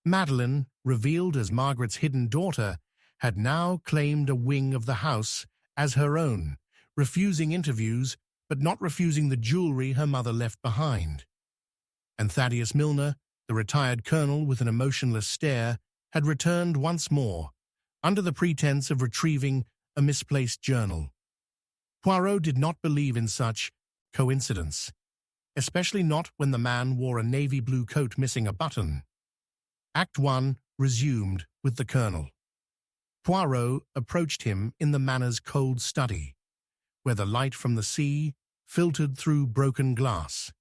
[SPEAKER 1] Madeline, revealed as Margaret's hidden daughter, had now claimed a wing of the house as her own, refusing interviews but not refusing the jewelry her mother left behind. And Thaddeus Milner, the retired colonel with an emotionless stare, had returned once more, under the pretense of retrieving a misplaced journal. Poirot did not believe in such coincidence, especially not when the man wore a navy blue coat missing a button. Act 1 resumed with the colonel. Poirot approached him in the manor's cold study, where the light from the sea filtered through broken glass.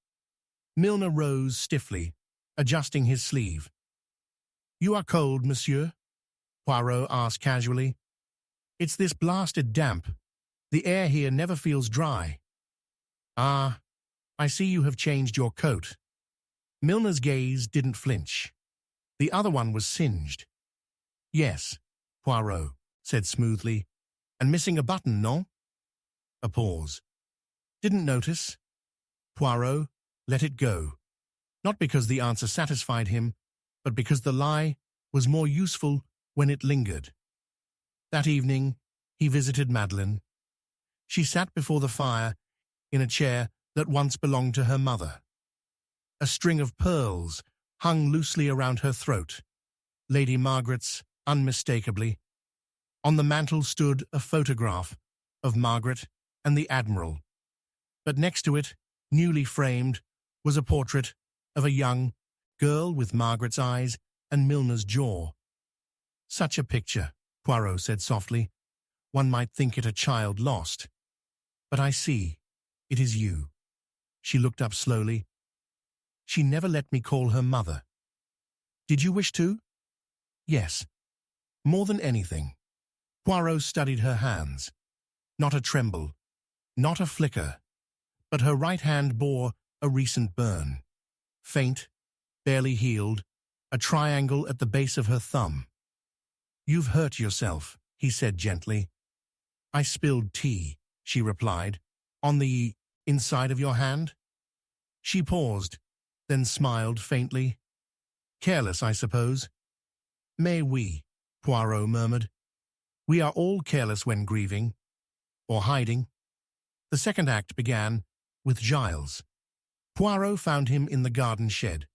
[SPEAKER 1] Milner rose stiffly, adjusting his sleeve. "You are cold, monsieur?" Poirot asked casually. "It's this blasted damp. The air here never feels dry." "Ah, I see you have changed your coat." Milner's gaze didn't flinch. The other one was singed. "Yes," Poirot said smoothly. "And missing a button, no?" A pause. "Didn't notice." Poirot let it go, not because the answer satisfied him, but because the lie was more useful when it lingered. That evening, he visited Madeleine. She sat before the fire in a chair that once belonged to her mother. A string of pearls hung loosely around her throat, Lady Margaret's unmistakably. On the mantel stood a photograph of Margaret and the Admiral, but next to it, newly framed, was a portrait of a young girl with Margaret's eyes and Milner's jaw. "Such a picture," Poirot said softly. "One might think it a child lost. But I see, it is you." She looked up slowly. "She never let me call her mother. Did you wish to?" "Yes, more than anything." Poirot studied her hands. Not a tremble, not a flicker, but her right hand bore a recent burn. Faint, barely healed, a triangle at the base of her thumb. "You've hurt yourself," he said gently. "I spilled tea," she replied. "On the inside of your hand?" She paused, then smiled faintly. "Careless, I suppose." "Mais oui," Poirot murmured. "We are all careless when grieving, or hiding." The second act began with Giles. Poirot found him in the garden shed,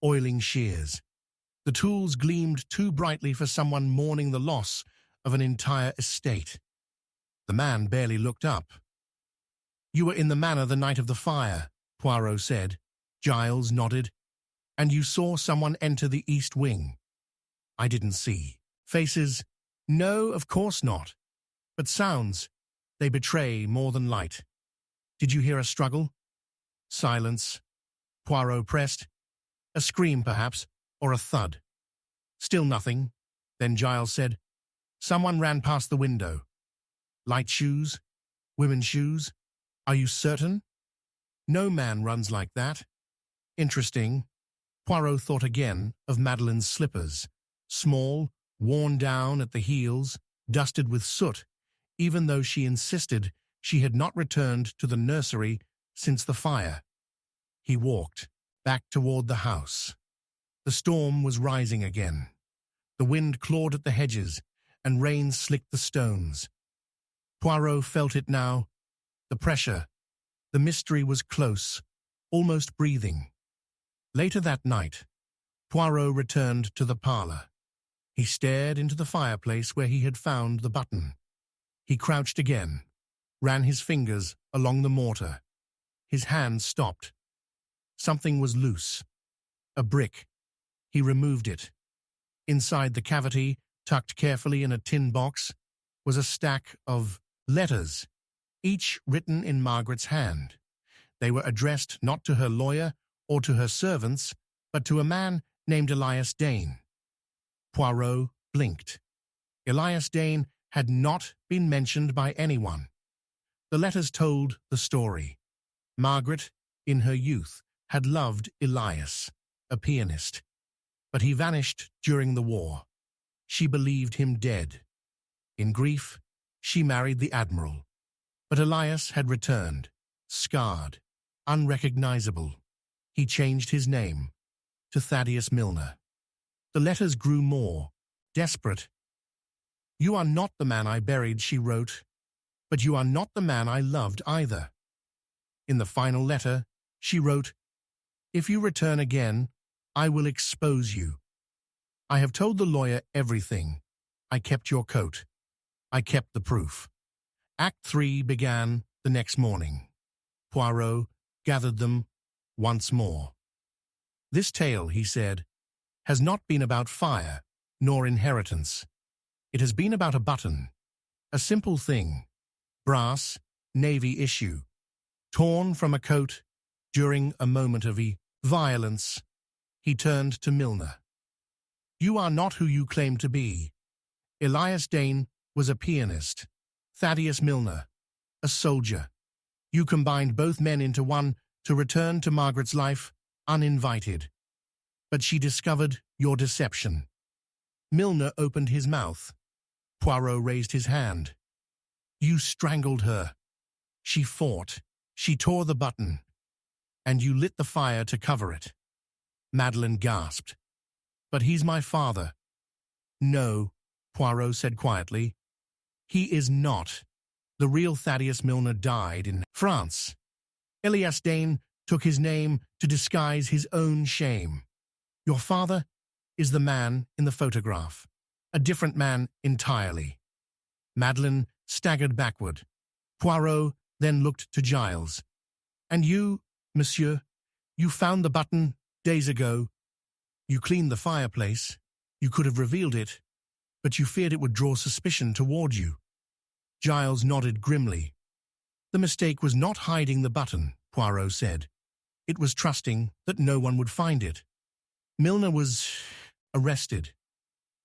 [SPEAKER 1] oiling shears. The tools gleamed too brightly for someone mourning the loss of an entire estate. The man barely looked up. "You were in the manor the night of the fire," Poirot said. Giles nodded. "And you saw someone enter the east wing." "I didn't see. Faces? No, of course not. But sounds, they betray more than light." "Did you hear a struggle?" "Silence," Poirot pressed. "A scream, perhaps, or a thud." "Still nothing." Then Giles said, "Someone ran past the window." "Light shoes? Women's shoes? Are you certain?" "No man runs like that." "Interesting." Poirot thought again of Madeleine's slippers, small, worn down at the heels, dusted with soot, even though she insisted she had not returned to the nursery since the fire. He walked back toward the house. The storm was rising again. The wind clawed at the hedges, and rain slicked the stones. Poirot felt it now. The pressure, the mystery was close, almost breathing. Later that night, Poirot returned to the parlor. He stared into the fireplace where he had found the button. He crouched again, ran his fingers along the mortar. His hand stopped. Something was loose. A brick. He removed it. Inside the cavity, tucked carefully in a tin box, was a stack of letters, each written in Margaret's hand. They were addressed not to her lawyer or to her servants, but to a man named Elias Dane. Poirot blinked. Elias Dane had not been mentioned by anyone. The letters told the story. Margaret, in her youth, had loved Elias, a pianist, but he vanished during the war. She believed him dead. In grief, she married the Admiral, but Elias had returned, scarred, unrecognizable. He changed his name to Thaddeus Milner. The letters grew more desperate. "You are not the man I buried," she wrote, "but you are not the man I loved either." In the final letter, she wrote, "If you return again, I will expose you. I have told the lawyer everything. I kept your coat. I kept the proof." Act 3 began the next morning. Poirot gathered them once more. "This tale," he said, "has not been about fire nor inheritance. It has been about a button, a simple thing, brass, navy issue, torn from a coat during a moment of violence." He turned to Milner. "You are not who you claim to be. Elias Dane was a pianist. Thaddeus Milner, a soldier. You combined both men into one to return to Margaret's life uninvited. But she discovered your deception." Milner opened his mouth. Poirot raised his hand. "You strangled her. She fought. She tore the button. And you lit the fire to cover it." Madeleine gasped. "But he's my father. No, Poirot said quietly. He is not. The real Thaddeus Milner died in France. Elias Dane took his name to disguise his own shame. Your father is the man in the photograph, a different man entirely. Madeleine staggered backward. Poirot then looked to Giles. And you, monsieur, you found the button days ago. You cleaned the fireplace. You could have revealed it, but you feared it would draw suspicion toward you. Giles nodded grimly. The mistake was not hiding the button, Poirot said. It was trusting that no one would find it. Milner was arrested.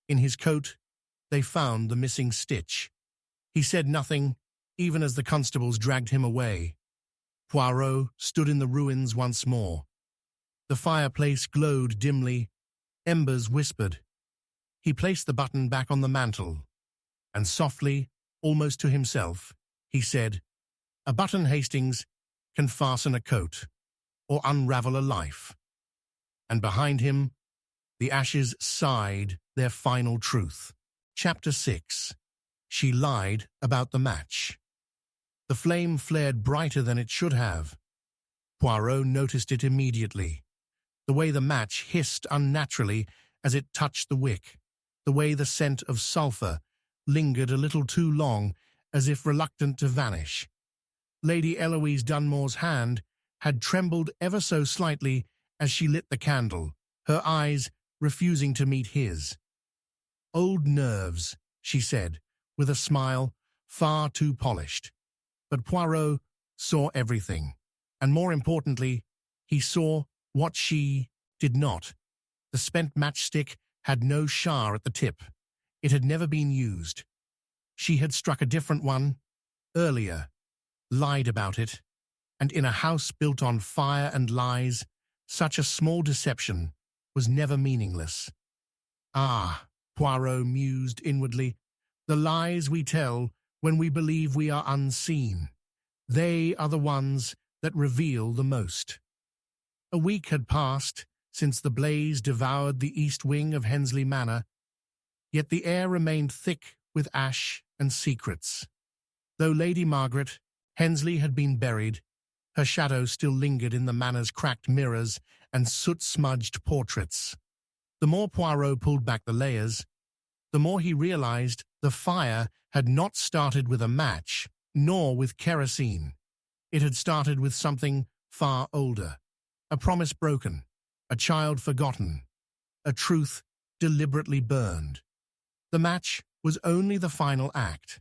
[SPEAKER 1] In his coat, they found the missing stitch. He said nothing, even as the constables dragged him away. Poirot stood in the ruins once more. The fireplace glowed dimly. Embers whispered. He placed the button back on the mantel, and softly, almost to himself, he said, "A button, Hastings, can fasten a coat, or unravel a life." And behind him, the ashes sighed their final truth. Chapter 6. She lied about the match. The flame flared brighter than it should have. Poirot noticed it immediately. The way the match hissed unnaturally as it touched the wick. The way the scent of sulphur lingered a little too long, as if reluctant to vanish. Lady Eloise Dunmore's hand had trembled ever so slightly as she lit the candle, her eyes refusing to meet his. "Old nerves," she said, with a smile far too polished. But Poirot saw everything, and more importantly, he saw what she did not. The spent matchstick had no char at the tip. It had never been used. She had struck a different one, earlier, lied about it, and in a house built on fire and lies, such a small deception was never meaningless. Ah, Poirot mused inwardly, the lies we tell when we believe we are unseen. They are the ones that reveal the most. A week had passed since the blaze devoured the east wing of Hensley Manor, yet the air remained thick with ash and secrets. Though Lady Margaret, Hensley had been buried, her shadow still lingered in the manor's cracked mirrors and soot-smudged portraits. The more Poirot pulled back the layers, the more he realized the fire had not started with a match, nor with kerosene. It had started with something far older, a promise broken, a child forgotten, a truth deliberately burned. The match was only the final act.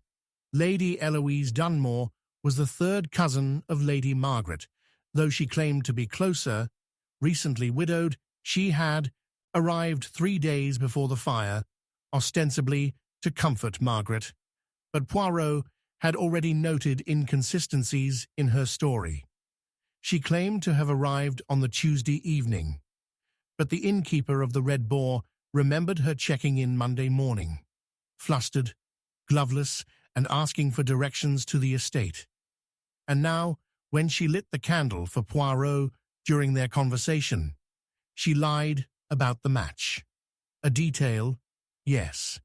[SPEAKER 1] Lady Eloise Dunmore was the third cousin of Lady Margaret. Though she claimed to be closer, recently widowed, she had arrived 3 days before the fire, ostensibly to comfort Margaret. But Poirot had already noted inconsistencies in her story. She claimed to have arrived on the Tuesday evening, but the innkeeper of the Red Boar remembered her checking in Monday morning, flustered, gloveless, and asking for directions to the estate. And now, when she lit the candle for Poirot during their conversation, she lied about the match. A detail, yes,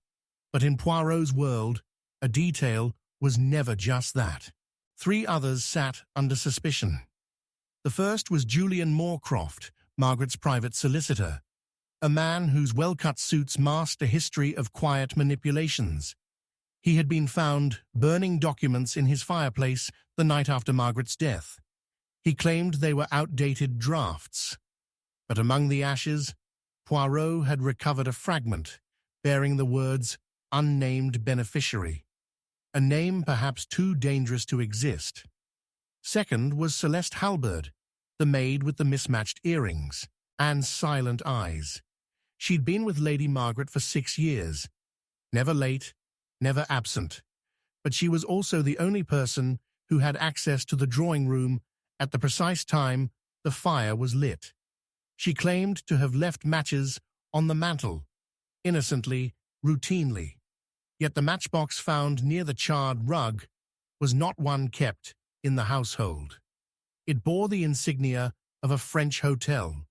[SPEAKER 1] but in Poirot's world, a detail was never just that. 3 others sat under suspicion. The first was Julian Moorcroft, Margaret's private solicitor, a man whose well-cut suits masked a history of quiet manipulations. He had been found burning documents in his fireplace the night after Margaret's death. He claimed they were outdated drafts. But among the ashes, Poirot had recovered a fragment bearing the words "unnamed beneficiary," a name perhaps too dangerous to exist. Second was Celeste Halberd, the maid with the mismatched earrings and silent eyes. She'd been with Lady Margaret for 6 years, never late, never absent, but she was also the only person who had access to the drawing room at the precise time the fire was lit. She claimed to have left matches on the mantel, innocently, routinely. Yet the matchbox found near the charred rug was not one kept in the household. It bore the insignia of a French hotel,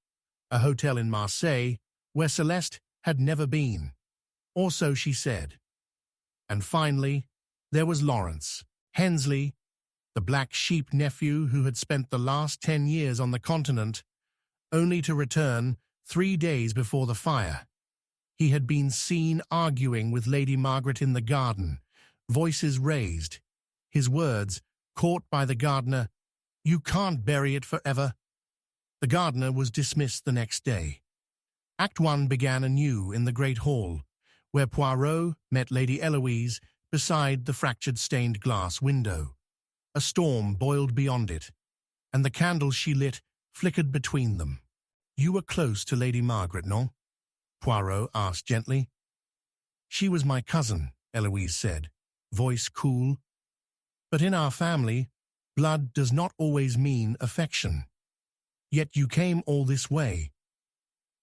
[SPEAKER 1] a hotel in Marseille where Celeste had never been. Or so she said. And finally, there was Lawrence Hensley, the black sheep nephew who had spent the last 10 years on the continent, only to return 3 days before the fire. He had been seen arguing with Lady Margaret in the garden, voices raised. His words, caught by the gardener, "You can't bury it forever." The gardener was dismissed the next day. Act 1 began anew in the great hall, where Poirot met Lady Eloise beside the fractured stained glass window. A storm boiled beyond it, and the candles she lit flickered between them. "You were close to Lady Margaret, no?" Poirot asked gently. "She was my cousin," Eloise said, voice cool. "But in our family, blood does not always mean affection. Yet you came all this way.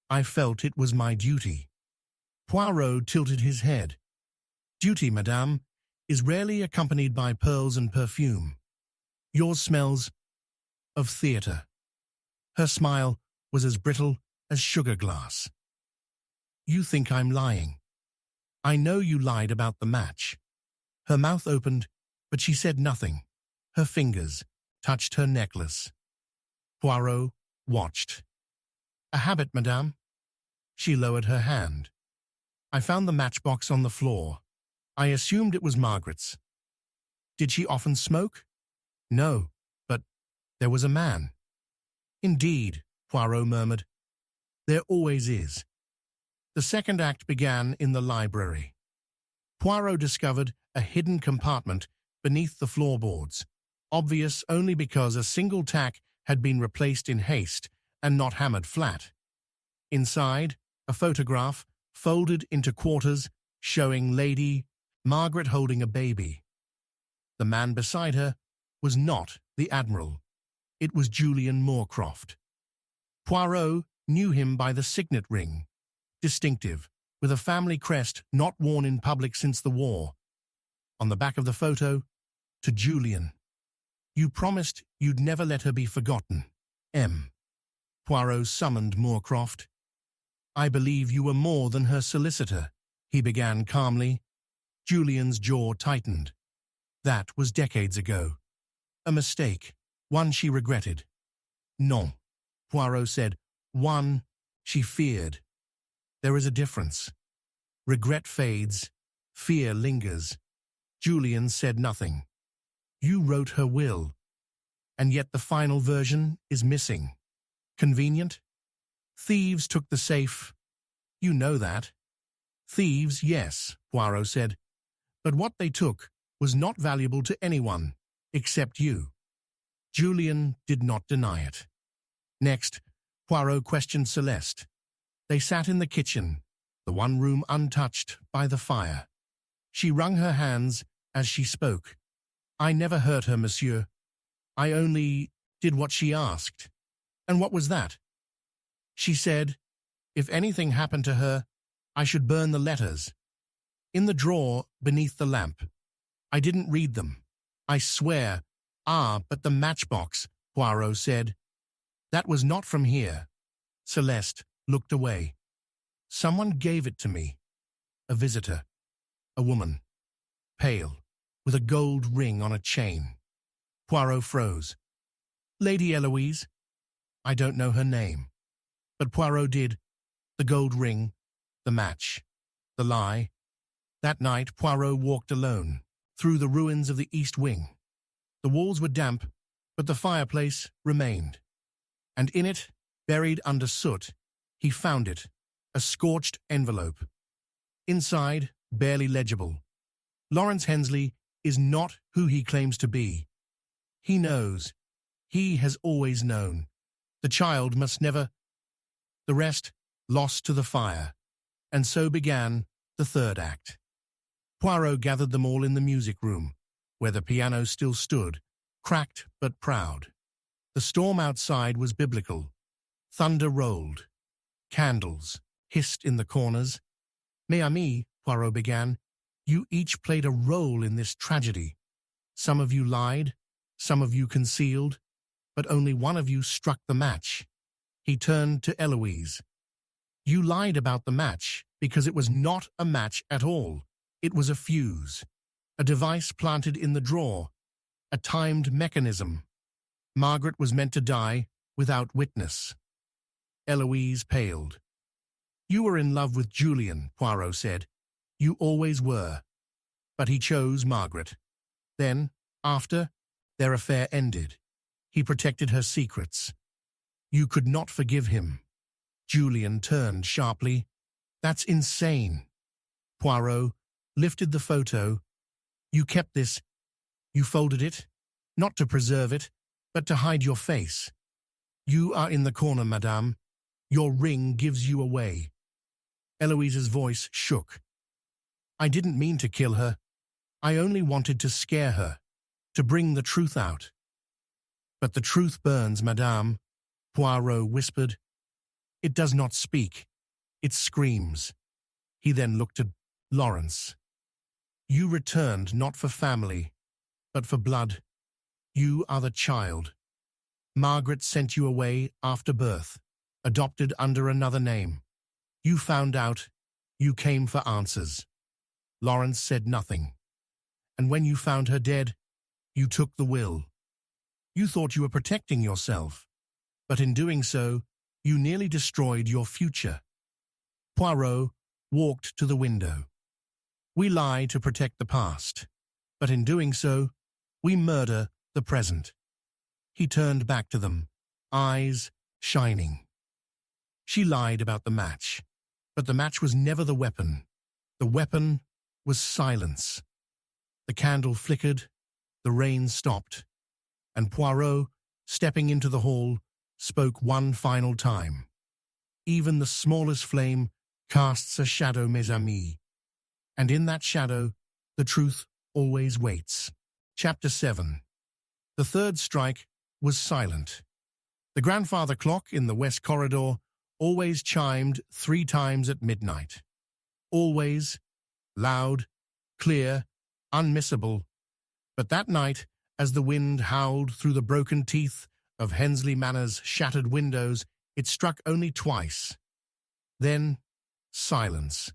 [SPEAKER 1] I felt it was my duty." Poirot tilted his head. "Duty, madame, is rarely accompanied by pearls and perfume. Yours smells of theatre." Her smile was as brittle as sugar glass. "You think I'm lying. I know you lied about the match." Her mouth opened, but she said nothing. Her fingers touched her necklace. Poirot watched. "A habit, madame." She lowered her hand. "I found the matchbox on the floor. I assumed it was Margaret's." "Did she often smoke?" "No, but there was a man." "Indeed," Poirot murmured. "There always is." The second act began in the library. Poirot discovered a hidden compartment beneath the floorboards, obvious only because a single tack had been replaced in haste and not hammered flat. Inside, a photograph, folded into quarters, showing Lady Margaret holding a baby. The man beside her was not the Admiral. It was Julian Moorcroft. Poirot knew him by the signet ring, distinctive, with a family crest not worn in public since the war. On the back of the photo, "To Julian. You promised you'd never let her be forgotten. M." Poirot summoned Moorcroft. "I believe you were more than her solicitor," he began calmly. Julian's jaw tightened. "That was decades ago. A mistake, one she regretted." "Non," Poirot said. "One she feared. There is a difference. Regret fades, fear lingers." Julian said nothing. "You wrote her will, and yet the final version is missing. Convenient? Thieves took the safe. You know that." "Thieves, yes," Poirot said. "But what they took was not valuable to anyone, except you." Julian did not deny it. Next, Poirot questioned Celeste. They sat in the kitchen, the one room untouched by the fire. She wrung her hands as she spoke. "I never hurt her, monsieur. I only did what she asked." "And what was that?" "She said, if anything happened to her, I should burn the letters. In the drawer beneath the lamp. I didn't read them. I swear." "Ah, but the matchbox," Poirot said. "That was not from here." Celeste looked away. "Someone gave it to me. A visitor. A woman. Pale, with a gold ring on a chain." Poirot froze. "Lady Eloise?" "I don't know her name." But Poirot did. The gold ring, the match, the lie. That night Poirot walked alone, through the ruins of the East Wing. The walls were damp, but the fireplace remained. And in it, buried under soot, he found it, a scorched envelope. Inside, barely legible. "Lawrence Hensley is not who he claims to be. He knows. He has always known. The child must never..." The rest lost to the fire. And so began the third act. Poirot gathered them all in the music room, where the piano still stood, cracked but proud. The storm outside was biblical. Thunder rolled. Candles hissed in the corners. "Mes amis," Poirot began, "you each played a role in this tragedy. Some of you lied, some of you concealed, but only one of you struck the match." He turned to Eloise. "You lied about the match, because it was not a match at all. It was a fuse, a device planted in the drawer, a timed mechanism. Margaret was meant to die without witness. Eloise paled. "You were in love with Julian," Poirot said. "You always were." But he chose Margaret. Then, after, their affair ended. He protected her secrets. You could not forgive him. Julian turned sharply. "That's insane." Poirot lifted the photo. "You kept this. You folded it, not to preserve it, but to hide your face. You are in the corner, madame. Your ring gives you away." Eloise's voice shook. "I didn't mean to kill her. I only wanted to scare her, to bring the truth out." "But the truth burns, madame," Poirot whispered. "It does not speak. It screams." He then looked at Lawrence. "You returned not for family, but for blood. You are the child. Margaret sent you away after birth, adopted under another name. You found out. You came for answers." Lawrence said nothing. "And when you found her dead, you took the will. You thought you were protecting yourself, but in doing so, you nearly destroyed your future." Poirot walked to the window. "We lie to protect the past, but in doing so, we murder the present." He turned back to them, eyes shining. "She lied about the match, but the match was never the weapon. The weapon was silence." The candle flickered, the rain stopped, and Poirot, stepping into the hall, spoke one final time. "Even the smallest flame casts a shadow, mes amis, and in that shadow, the truth always waits." Chapter 7. The third strike was silent. The grandfather clock in the west corridor always chimed 3 times at midnight. Always, loud, clear, unmissable. But that night, as the wind howled through the broken teeth of Hensley Manor's shattered windows, it struck only twice. Then, silence.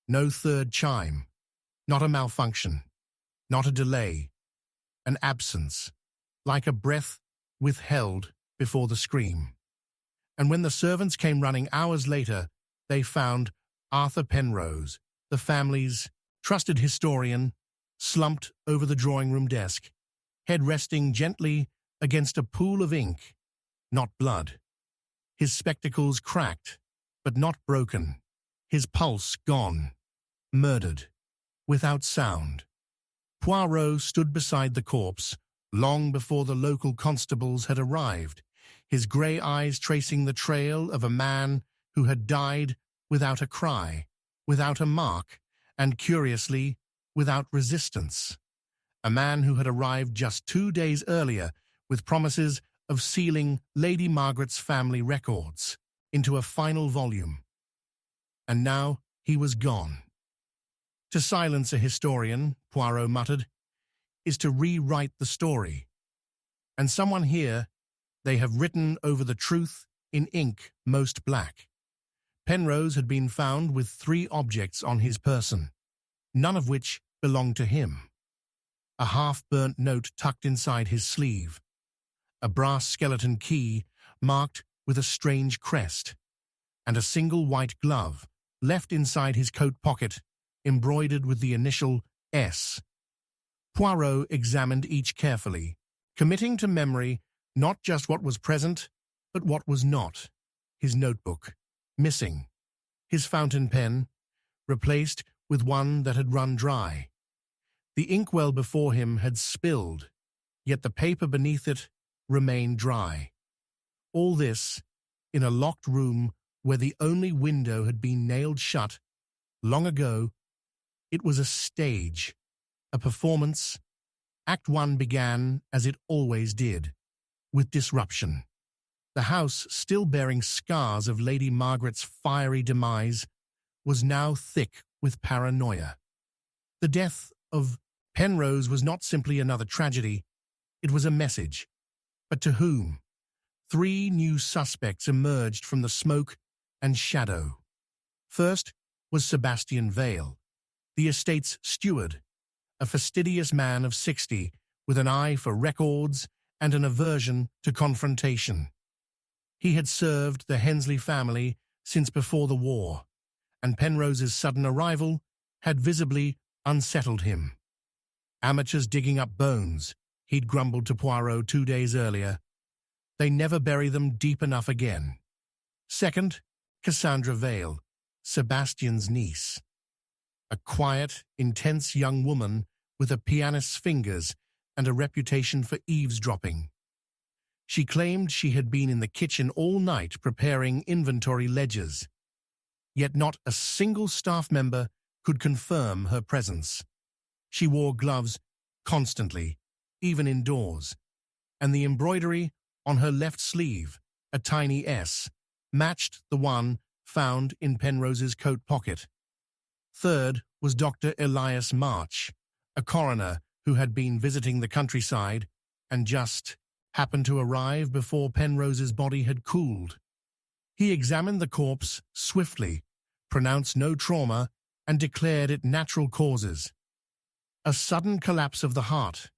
[SPEAKER 1] No third chime. Not a malfunction. Not a delay. An absence, like a breath withheld before the scream. And when the servants came running hours later, they found Arthur Penrose, the family's trusted historian, slumped over the drawing-room desk, head resting gently against a pool of ink, not blood. His spectacles cracked, but not broken. His pulse gone, murdered, without sound. Poirot stood beside the corpse long before the local constables had arrived, his grey eyes tracing the trail of a man who had died without a cry, without a mark, and curiously, without resistance. A man who had arrived just 2 days earlier with promises of sealing Lady Margaret's family records into a final volume. And now he was gone. To silence a historian, Poirot muttered, is to rewrite the story. And someone here, they have written over the truth in ink most black. Penrose had been found with 3 objects on his person, none of which belonged to him. A half-burnt note tucked inside his sleeve, a brass skeleton key marked with a strange crest, and a single white glove left inside his coat pocket, embroidered with the initial S. Poirot examined each carefully, committing to memory not just what was present, but what was not. His notebook, missing. His fountain pen, replaced with one that had run dry. The inkwell before him had spilled, yet the paper beneath it remained dry. All this in a locked room where the only window had been nailed shut long ago. It was a stage, a performance. Act 1 began as it always did, with disruption. The house, still bearing scars of Lady Margaret's fiery demise, was now thick with paranoia. The death of Penrose was not simply another tragedy, it was a message. But to whom? 3 new suspects emerged from the smoke and shadow. First, was Sebastian Vale, the estate's steward, a fastidious man of 60 with an eye for records and an aversion to confrontation. He had served the Hensley family since before the war, and Penrose's sudden arrival had visibly unsettled him. Amateurs digging up bones, he'd grumbled to Poirot 2 days earlier. They never bury them deep enough again. Second, Cassandra Vale, Sebastian's niece. A quiet, intense young woman with a pianist's fingers and a reputation for eavesdropping. She claimed she had been in the kitchen all night preparing inventory ledgers. Yet not a single staff member could confirm her presence. She wore gloves constantly, even indoors, and the embroidery on her left sleeve, a tiny S, matched the one found in Penrose's coat pocket. Third was Dr. Elias March, a coroner who had been visiting the countryside and just happened to arrive before Penrose's body had cooled. He examined the corpse swiftly, pronounced no trauma, and declared it natural causes. A sudden collapse of the heart.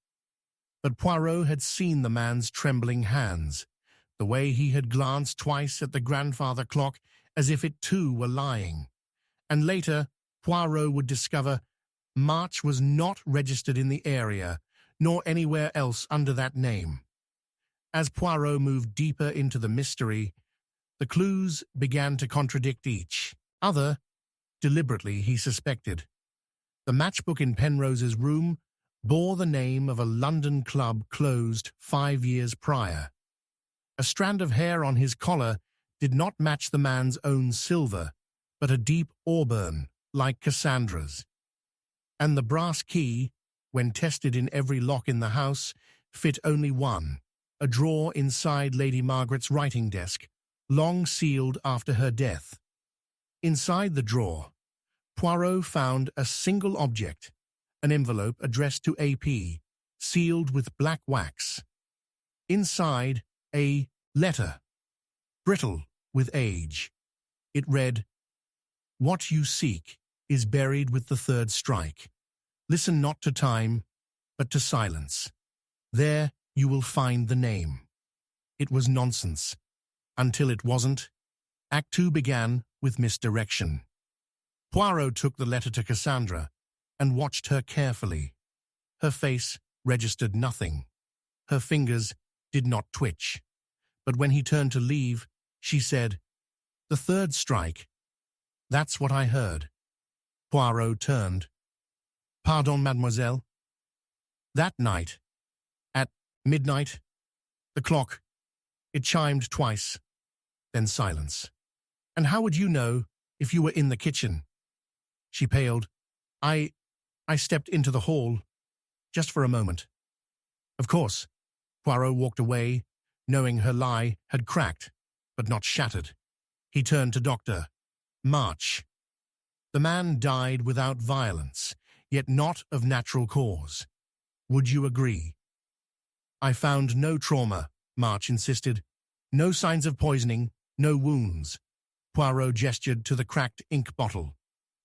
[SPEAKER 1] But Poirot had seen the man's trembling hands, the way he had glanced twice at the grandfather clock as if it too were lying. And later, Poirot would discover March was not registered in the area, nor anywhere else under that name. As Poirot moved deeper into the mystery, the clues began to contradict each other, deliberately he suspected. The matchbook in Penrose's room bore the name of a London club closed 5 years prior. A strand of hair on his collar did not match the man's own silver, but a deep auburn, like Cassandra's. And the brass key, when tested in every lock in the house, fit only one, a drawer inside Lady Margaret's writing desk, long sealed after her death. Inside the drawer, Poirot found a single object, an envelope addressed to AP, sealed with black wax. Inside, a letter, brittle with age. It read, "What you seek is buried with the third strike. Listen not to time, but to silence. There you will find the name." It was nonsense. Until it wasn't. Act 2 began with misdirection. Poirot took the letter to Cassandra and watched her carefully. Her face registered nothing. Her fingers did not twitch. But when he turned to leave, she said, "The third strike. That's what I heard." Poirot turned. "Pardon, mademoiselle." That night, at midnight, the clock, it chimed twice, then silence. "And how would you know if you were in the kitchen?" She paled. I stepped into the hall, just for a moment." Of course. Poirot walked away, knowing her lie had cracked, but not shattered. He turned to Dr. March. "The man died without violence, yet not of natural cause. Would you agree?" "I found no trauma," March insisted. "No signs of poisoning, no wounds." Poirot gestured to the cracked ink bottle.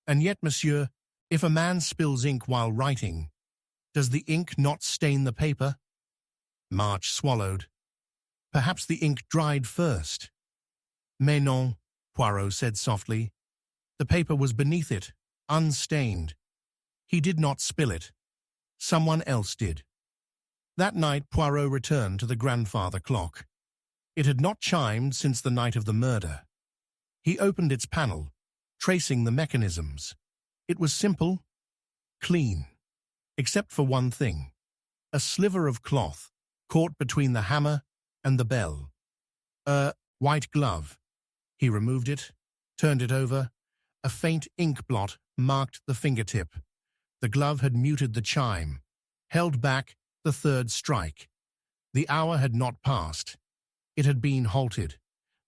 [SPEAKER 1] "And yet, monsieur, if a man spills ink while writing, does the ink not stain the paper?" March swallowed. "Perhaps the ink dried first." "Mais non," Poirot said softly. "The paper was beneath it, unstained. He did not spill it. Someone else did." That night Poirot returned to the grandfather clock. It had not chimed since the night of the murder. He opened its panel, tracing the mechanisms. It was simple, clean, except for one thing: a sliver of cloth caught between the hammer and the bell. A white glove. He removed it, turned it over. A faint ink blot marked the fingertip. The glove had muted the chime, held back the third strike. The hour had not passed. It had been halted.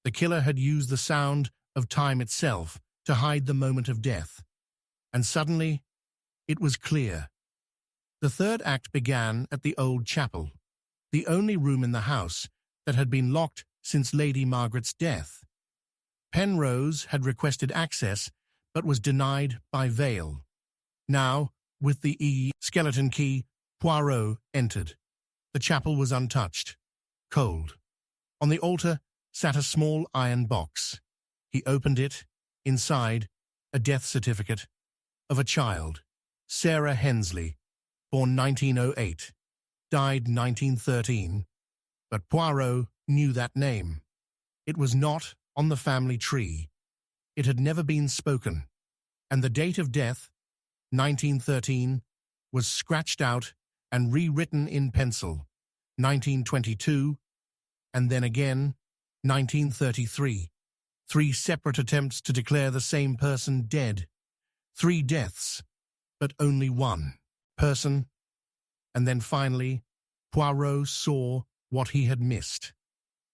[SPEAKER 1] The killer had used the sound of time itself to hide the moment of death. And suddenly, it was clear. The third act began at the old chapel, the only room in the house that had been locked since Lady Margaret's death. Penrose had requested access but was denied by Vale. Now, with the skeleton key, Poirot entered. The chapel was untouched, cold. On the altar sat a small iron box. He opened it. Inside, a death certificate of a child, Sarah Hensley, born 1908, died 1913. But Poirot knew that name. It was not on the family tree. It had never been spoken, and the date of death, 1913, was scratched out and rewritten in pencil, 1922, and then again, 1933. 3 separate attempts to declare the same person dead. 3 deaths, but only one person. And then finally, Poirot saw what he had missed.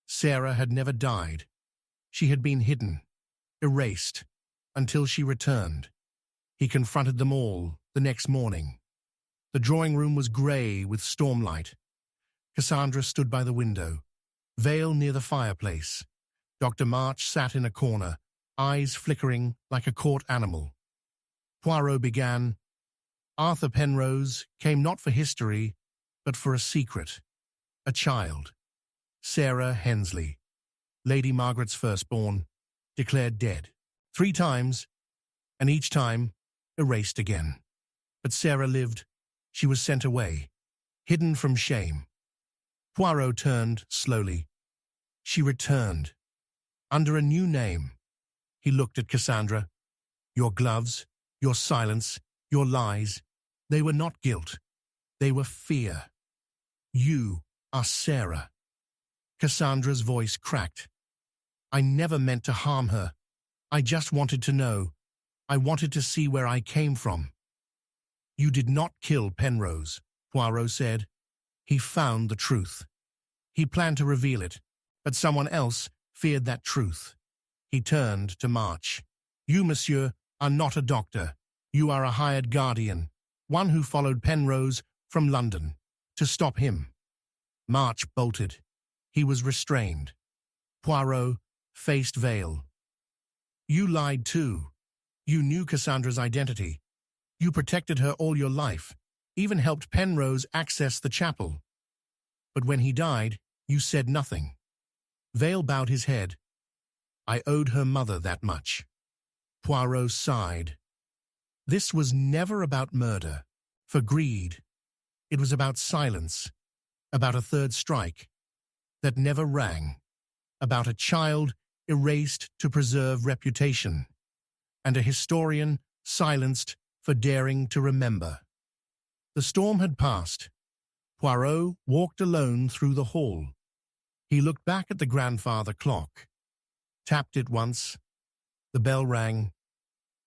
[SPEAKER 1] Sarah had never died. She had been hidden, erased, until she returned. He confronted them all the next morning. The drawing room was grey with stormlight. Cassandra stood by the window, Vale near the fireplace. Dr. March sat in a corner, eyes flickering like a caught animal. Poirot began. Arthur Penrose came not for history, but for a secret. A child. Sarah Hensley, Lady Margaret's firstborn, declared dead. 3 times, and each time erased again. But Sarah lived. She was sent away, hidden from shame. Poirot turned slowly. She returned. Under a new name. He looked at Cassandra. Your gloves, your silence, your lies, they were not guilt. They were fear. You are Sarah. Cassandra's voice cracked. I never meant to harm her. I just wanted to know. I wanted to see where I came from. You did not kill Penrose, Poirot said. He found the truth. He planned to reveal it, but someone else feared that truth. He turned to March. You, monsieur, are not a doctor. You are a hired guardian, one who followed Penrose from London to stop him. March bolted. He was restrained. Poirot faced Vale. You lied too. You knew Cassandra's identity. You protected her all your life, even helped Penrose access the chapel. But when he died, you said nothing. Vale bowed his head. I owed her mother that much. Poirot sighed. This was never about murder, for greed. It was about silence, about a third strike that never rang, about a child erased to preserve reputation, and a historian silenced for daring to remember. The storm had passed. Poirot walked alone through the hall. He looked back at the grandfather clock, tapped it once. The bell rang,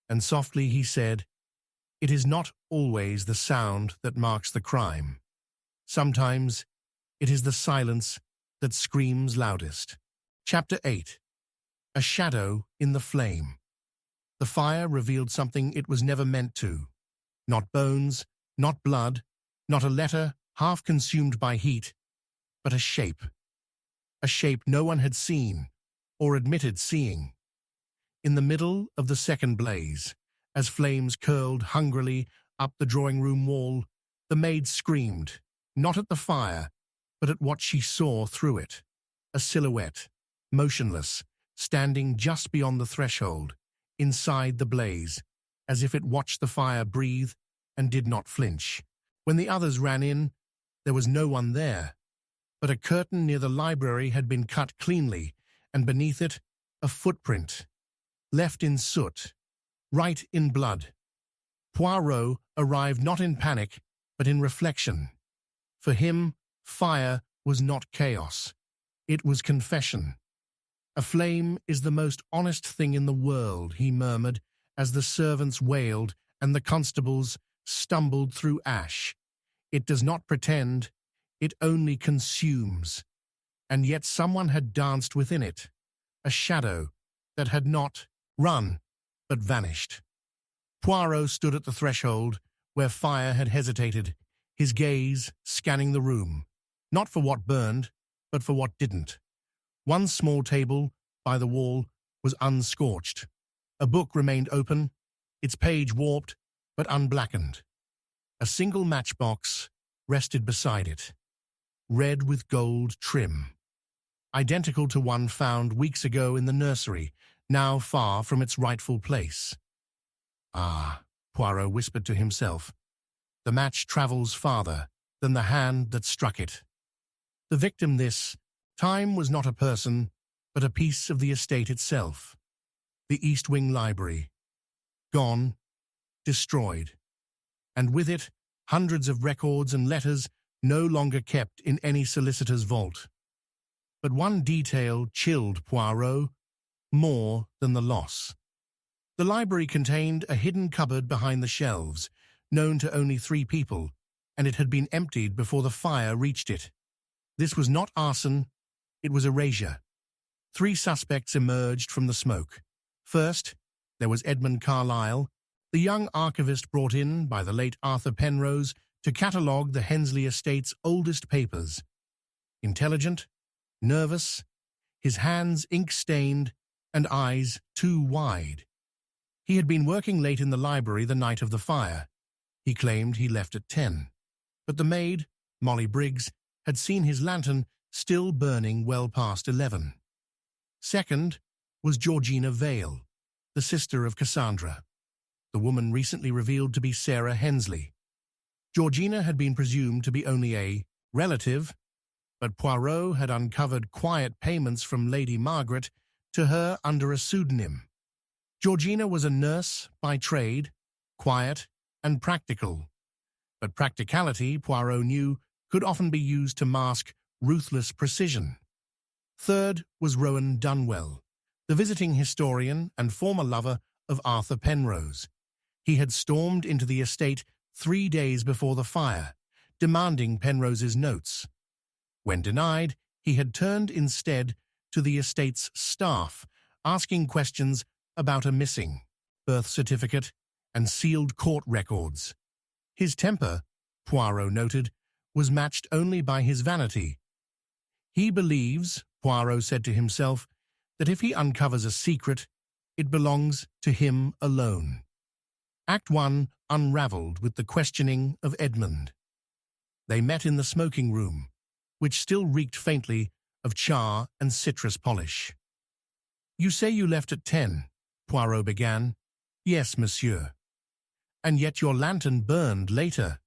[SPEAKER 1] and softly he said, It is not always the sound that marks the crime. Sometimes it is the silence that screams loudest. Chapter 8. A shadow in the flame. The fire revealed something it was never meant to. Not bones, not blood, not a letter half consumed by heat, but a shape. A shape no one had seen or admitted seeing. In the middle of the second blaze, as flames curled hungrily up the drawing-room wall, the maid screamed, not at the fire, but at what she saw through it. A silhouette, motionless, standing just beyond the threshold, inside the blaze, as if it watched the fire breathe and did not flinch. When the others ran in, there was no one there, but a curtain near the library had been cut cleanly, and beneath it, a footprint, left in soot, right in blood. Poirot arrived not in panic, but in reflection. For him, fire was not chaos. It was confession. A flame is the most honest thing in the world, he murmured, as the servants wailed and the constables stumbled through ash. It does not pretend, it only consumes. And yet someone had danced within it, a shadow that had not run, but vanished. Poirot stood at the threshold where fire had hesitated, his gaze scanning the room, not for what burned, but for what didn't. One small table by the wall was unscorched. A book remained open, its page warped but unblackened. A single matchbox rested beside it, red with gold trim, identical to one found weeks ago in the nursery, now far from its rightful place. Ah, Poirot whispered to himself, the match travels farther than the hand that struck it. The victim this time was not a person, but a piece of the estate itself. The East Wing Library. Gone, destroyed, and with it hundreds of records and letters no longer kept in any solicitor's vault. But one detail chilled Poirot more than the loss. The library contained a hidden cupboard behind the shelves, known to only 3 people, and it had been emptied before the fire reached it. This was not arson, it was erasure. 3 suspects emerged from the smoke. First, there was Edmund Carlyle, the young archivist brought in by the late Arthur Penrose to catalogue the Hensley estate's oldest papers. Intelligent, nervous, his hands ink-stained and eyes too wide. He had been working late in the library the night of the fire. He claimed he left at 10. But the maid, Molly Briggs, had seen his lantern still burning well past 11. Second was Georgina Vale, the sister of Cassandra, the woman recently revealed to be Sarah Hensley. Georgina had been presumed to be only a relative, but Poirot had uncovered quiet payments from Lady Margaret to her under a pseudonym. Georgina was a nurse by trade, quiet and practical. But practicality, Poirot knew, could often be used to mask ruthless precision. Third was Rowan Dunwell, the visiting historian and former lover of Arthur Penrose. He had stormed into the estate 3 days before the fire, demanding Penrose's notes. When denied, he had turned instead to the estate's staff, asking questions about a missing birth certificate and sealed court records. His temper, Poirot noted, was matched only by his vanity. He believes, Poirot said to himself, that if he uncovers a secret, it belongs to him alone. Act 1 unravelled with the questioning of Edmund. They met in the smoking room, which still reeked faintly of char and citrus polish. "You say you left at 10, Poirot began. "Yes, monsieur." "And yet your lantern burned later.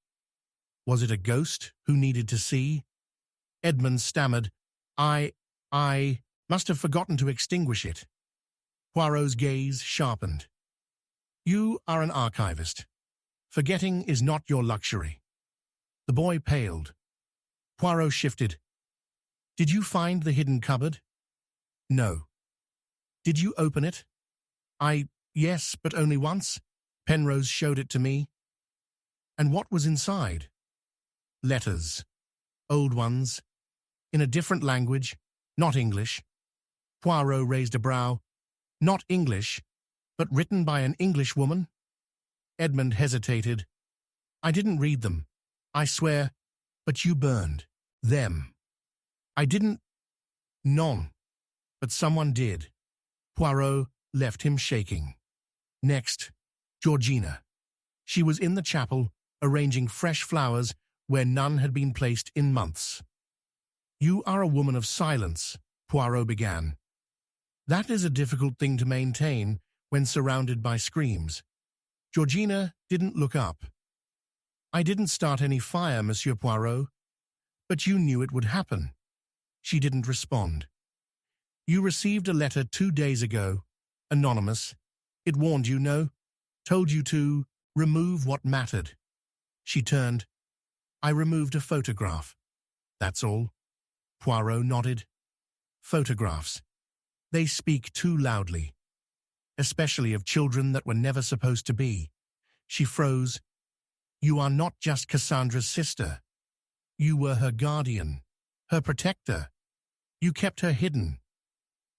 [SPEAKER 1] Was it a ghost who needed to see?" Edmund stammered, I must have forgotten to extinguish it." Poirot's gaze sharpened. "You are an archivist. Forgetting is not your luxury." The boy paled. Poirot shifted. "Did you find the hidden cupboard?" "No." "Did you open it?" Yes, but only once. Penrose showed it to me." "And what was inside?" "Letters. Old ones. In a different language, not English." Poirot raised a brow. "Not English, but written by an English woman?" Edmund hesitated. "I didn't read them, I swear, but you burned them." "I didn't." "Non, but someone did." Poirot left him shaking. Next, Georgina. She was in the chapel, arranging fresh flowers where none had been placed in months. "You are a woman of silence," Poirot began. "That is a difficult thing to maintain when surrounded by screams." Georgina didn't look up. "I didn't start any fire, Monsieur Poirot, but you knew it would happen." She didn't respond. "You received a letter 2 days ago, anonymous. It warned you, no? Told you to remove what mattered." She turned. "I removed a photograph. That's all." Poirot nodded. "Photographs. They speak too loudly. Especially of children that were never supposed to be." She froze. "You are not just Cassandra's sister. You were her guardian, her protector. You kept her hidden.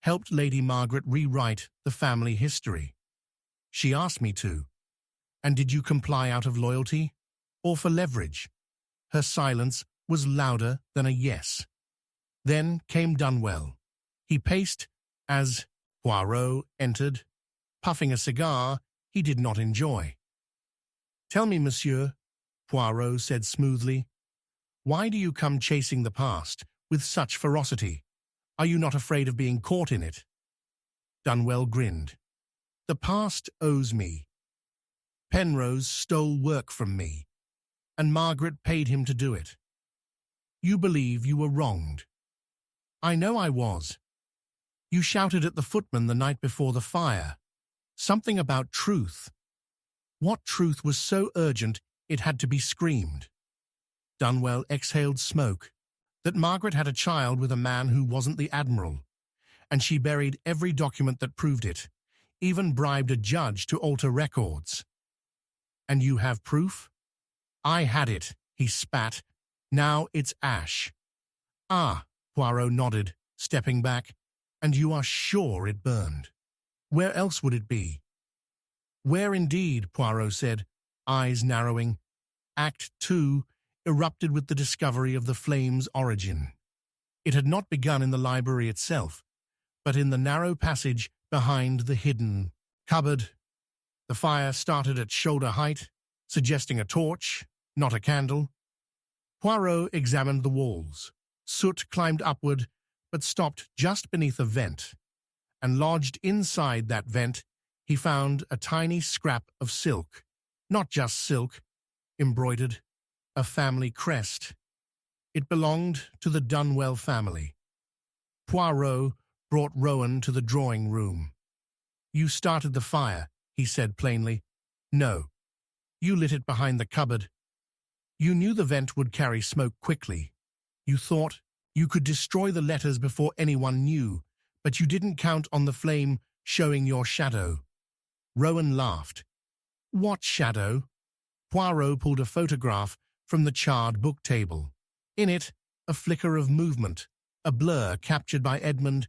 [SPEAKER 1] Helped Lady Margaret rewrite the family history. She asked me to. And did you comply out of loyalty or for leverage?" Her silence was louder than a yes. Then came Dunwell. He paced as Poirot entered. Puffing a cigar, he did not enjoy. "Tell me, monsieur," Poirot said smoothly, "why do you come chasing the past with such ferocity? Are you not afraid of being caught in it?" Dunwell grinned. "The past owes me. Penrose stole work from me, and Margaret paid him to do it. You believe you were wronged. I know I was. You shouted at the footman the night before the fire. Something about truth. What truth was so urgent it had to be screamed?" Dunwell exhaled smoke. "That Margaret had a child with a man who wasn't the Admiral, and she buried every document that proved it, even bribed a judge to alter records. And you have proof?" "I had it," he spat. "Now it's ash." "Ah," Poirot nodded, stepping back. "And you are sure it burned? Where else would it be?" "Where indeed," Poirot said, eyes narrowing. Act 2 erupted with the discovery of the flame's origin. It had not begun in the library itself, but in the narrow passage behind the hidden cupboard. The fire started at shoulder height, suggesting a torch, not a candle. Poirot examined the walls. Soot climbed upward, but stopped just beneath a vent, and lodged inside that vent he found a tiny scrap of silk. Not just silk, embroidered, a family crest. It belonged to the Dunwell family. Poirot brought Rowan to the drawing room. "You started the fire," he said plainly. "No. You lit it behind the cupboard. You knew the vent would carry smoke quickly. You thought you could destroy the letters before anyone knew, but you didn't count on the flame showing your shadow." Rowan laughed. "What shadow?" Poirot pulled a photograph from the charred book table. In it, a flicker of movement, a blur captured by Edmund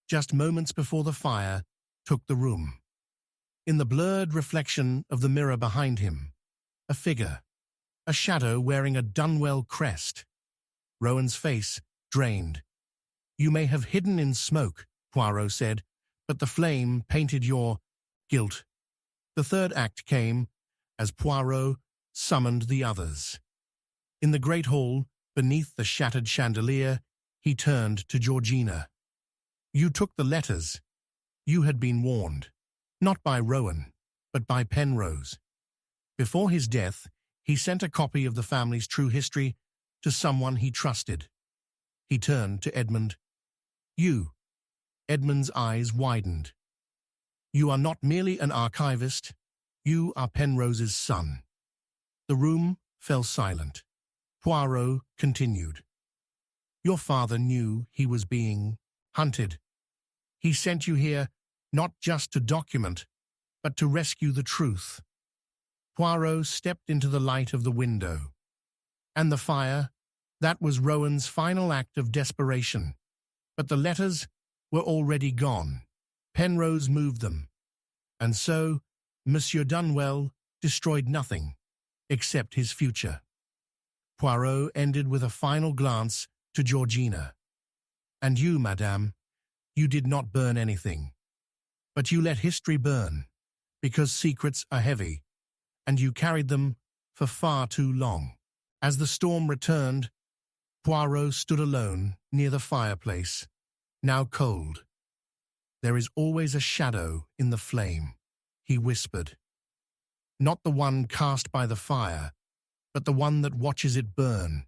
[SPEAKER 1] just moments before the fire took the room. In the blurred reflection of the mirror behind him, a figure, a shadow wearing a Dunwell crest. Rowan's face drained. "You may have hidden in smoke," Poirot said, "but the flame painted your guilt." The third act came as Poirot summoned the others. In the great hall, beneath the shattered chandelier, he turned to Georgina. "You took the letters. You had been warned, not by Rowan, but by Penrose. Before his death, he sent a copy of the family's true history to someone he trusted." He turned to Edmund. "You." Edmund's eyes widened. "You are not merely an archivist. You are Penrose's son." The room fell silent. Poirot continued. "Your father knew he was being hunted. He sent you here not just to document, but to rescue the truth." Poirot stepped into the light of the window. "And the fire? That was Rowan's final act of desperation. But the letters were already gone. Penrose moved them. And so, Monsieur Dunwell destroyed nothing, except his future." Poirot ended with a final glance to Georgina. "And you, madame, you did not burn anything. But you let history burn, because secrets are heavy, and you carried them for far too long." As the storm returned, Poirot stood alone near the fireplace, now cold. "There is always a shadow in the flame," he whispered. "Not the one cast by the fire, but the one that watches it burn."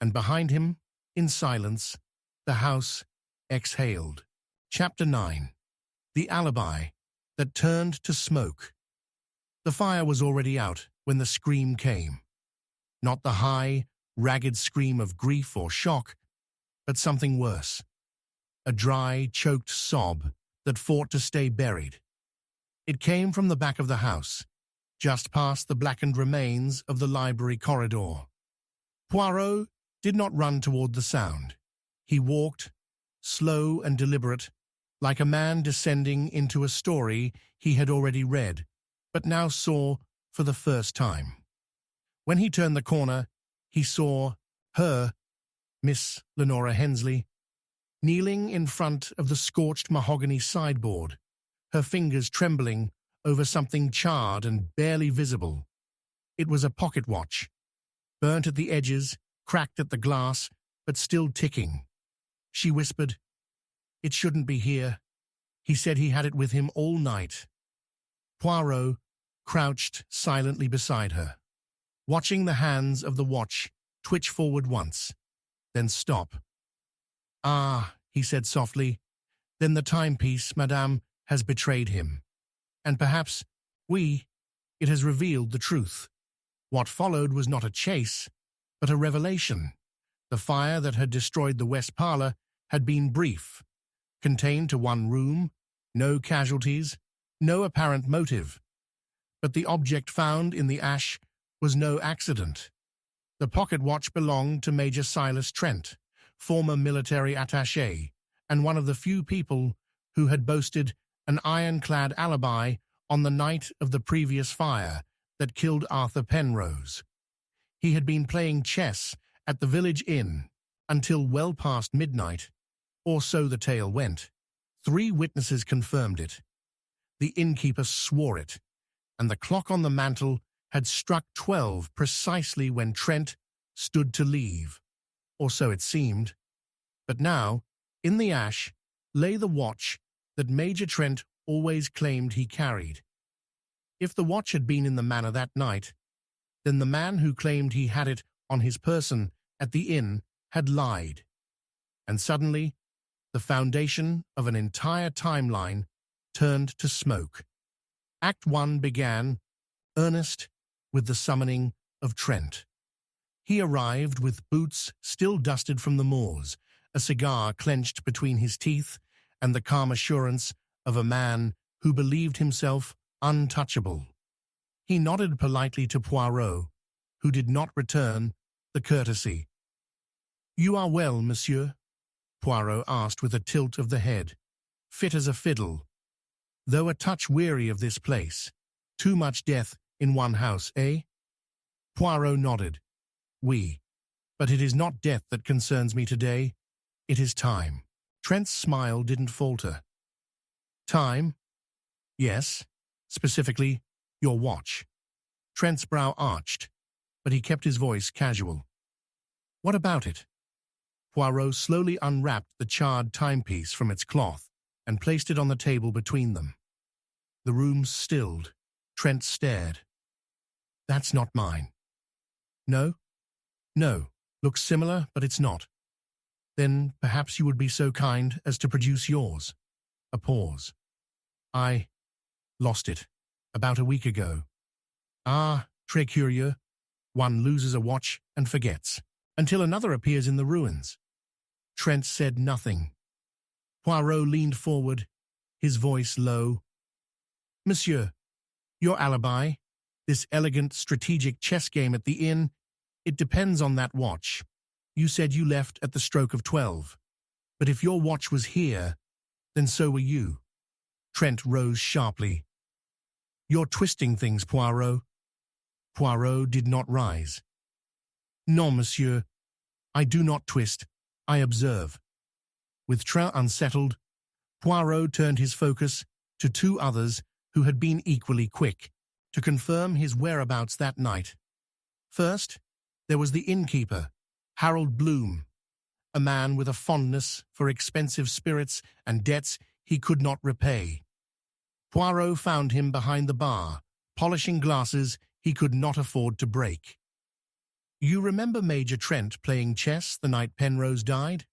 [SPEAKER 1] And behind him, in silence, the house exhaled. Chapter 9. The alibi that turned to smoke. The fire was already out when the scream came. Not the high, ragged scream of grief or shock, but something worse. A dry, choked sob that fought to stay buried. It came from the back of the house, just past the blackened remains of the library corridor. Poirot did not run toward the sound. He walked, slow and deliberate, like a man descending into a story he had already read, but now saw for the first time. When he turned the corner, he saw her, Miss Lenora Hensley, kneeling in front of the scorched mahogany sideboard, her fingers trembling over something charred and barely visible. It was a pocket watch, burnt at the edges, cracked at the glass, but still ticking. She whispered, "It shouldn't be here. He said he had it with him all night." Poirot crouched silently beside her, watching the hands of the watch twitch forward once, then stop. "Ah," he said softly, "then the timepiece, madame, has betrayed him. And perhaps it has revealed the truth. What followed was not a chase, but a revelation. The fire that had destroyed the West Parlour had been brief, contained to one room, no casualties, no apparent motive. But the object found in the ash was no accident. The pocket watch belonged to Major Silas Trent, former military attaché, and one of the few people who had boasted an ironclad alibi on the night of the previous fire that killed Arthur Penrose. He had been playing chess at the village inn until well past midnight, or so the tale went. 3 witnesses confirmed it. The innkeeper swore it, and the clock on the mantel had struck 12 precisely when Trent stood to leave, or so it seemed. But now, in the ash, lay the watch that Major Trent always claimed he carried. If the watch had been in the manor that night, then the man who claimed he had it on his person at the inn had lied. And suddenly, the foundation of an entire timeline turned to smoke. Act 1 began, earnest, with the summoning of Trent. He arrived with boots still dusted from the moors, a cigar clenched between his teeth, and the calm assurance of a man who believed himself untouchable. He nodded politely to Poirot, who did not return the courtesy. "You are well, monsieur?" Poirot asked with a tilt of the head. "Fit as a fiddle, though a touch weary of this place. Too much death in one house, eh?" Poirot nodded. "Oui, but it is not death that concerns me today. It is time." Trent's smile didn't falter. "Time? Yes, specifically, your watch." Trent's brow arched, but he kept his voice casual. "What about it?" Poirot slowly unwrapped the charred timepiece from its cloth and placed it on the table between them. The room stilled. Trent stared. "That's not mine." "No? No. Looks similar, but it's not." "Then perhaps you would be so kind as to produce yours." A pause. "I lost it about a week ago." "Ah, très curieux. One loses a watch and forgets, until another appears in the ruins." Trent said nothing. Poirot leaned forward, his voice low. "Monsieur, your alibi, this elegant strategic chess game at the inn, it depends on that watch. You said you left at the stroke of 12. But if your watch was here, then so were you." Trent rose sharply. "You're twisting things, Poirot." Poirot did not rise. "Non, monsieur. I do not twist. I observe." With Trent unsettled, Poirot turned his focus to 2 others who had been equally quick to confirm his whereabouts that night. First, there was the innkeeper, Harold Bloom, a man with a fondness for expensive spirits and debts he could not repay. Poirot found him behind the bar, polishing glasses he could not afford to break. "You remember Major Trent playing chess the night Penrose died?"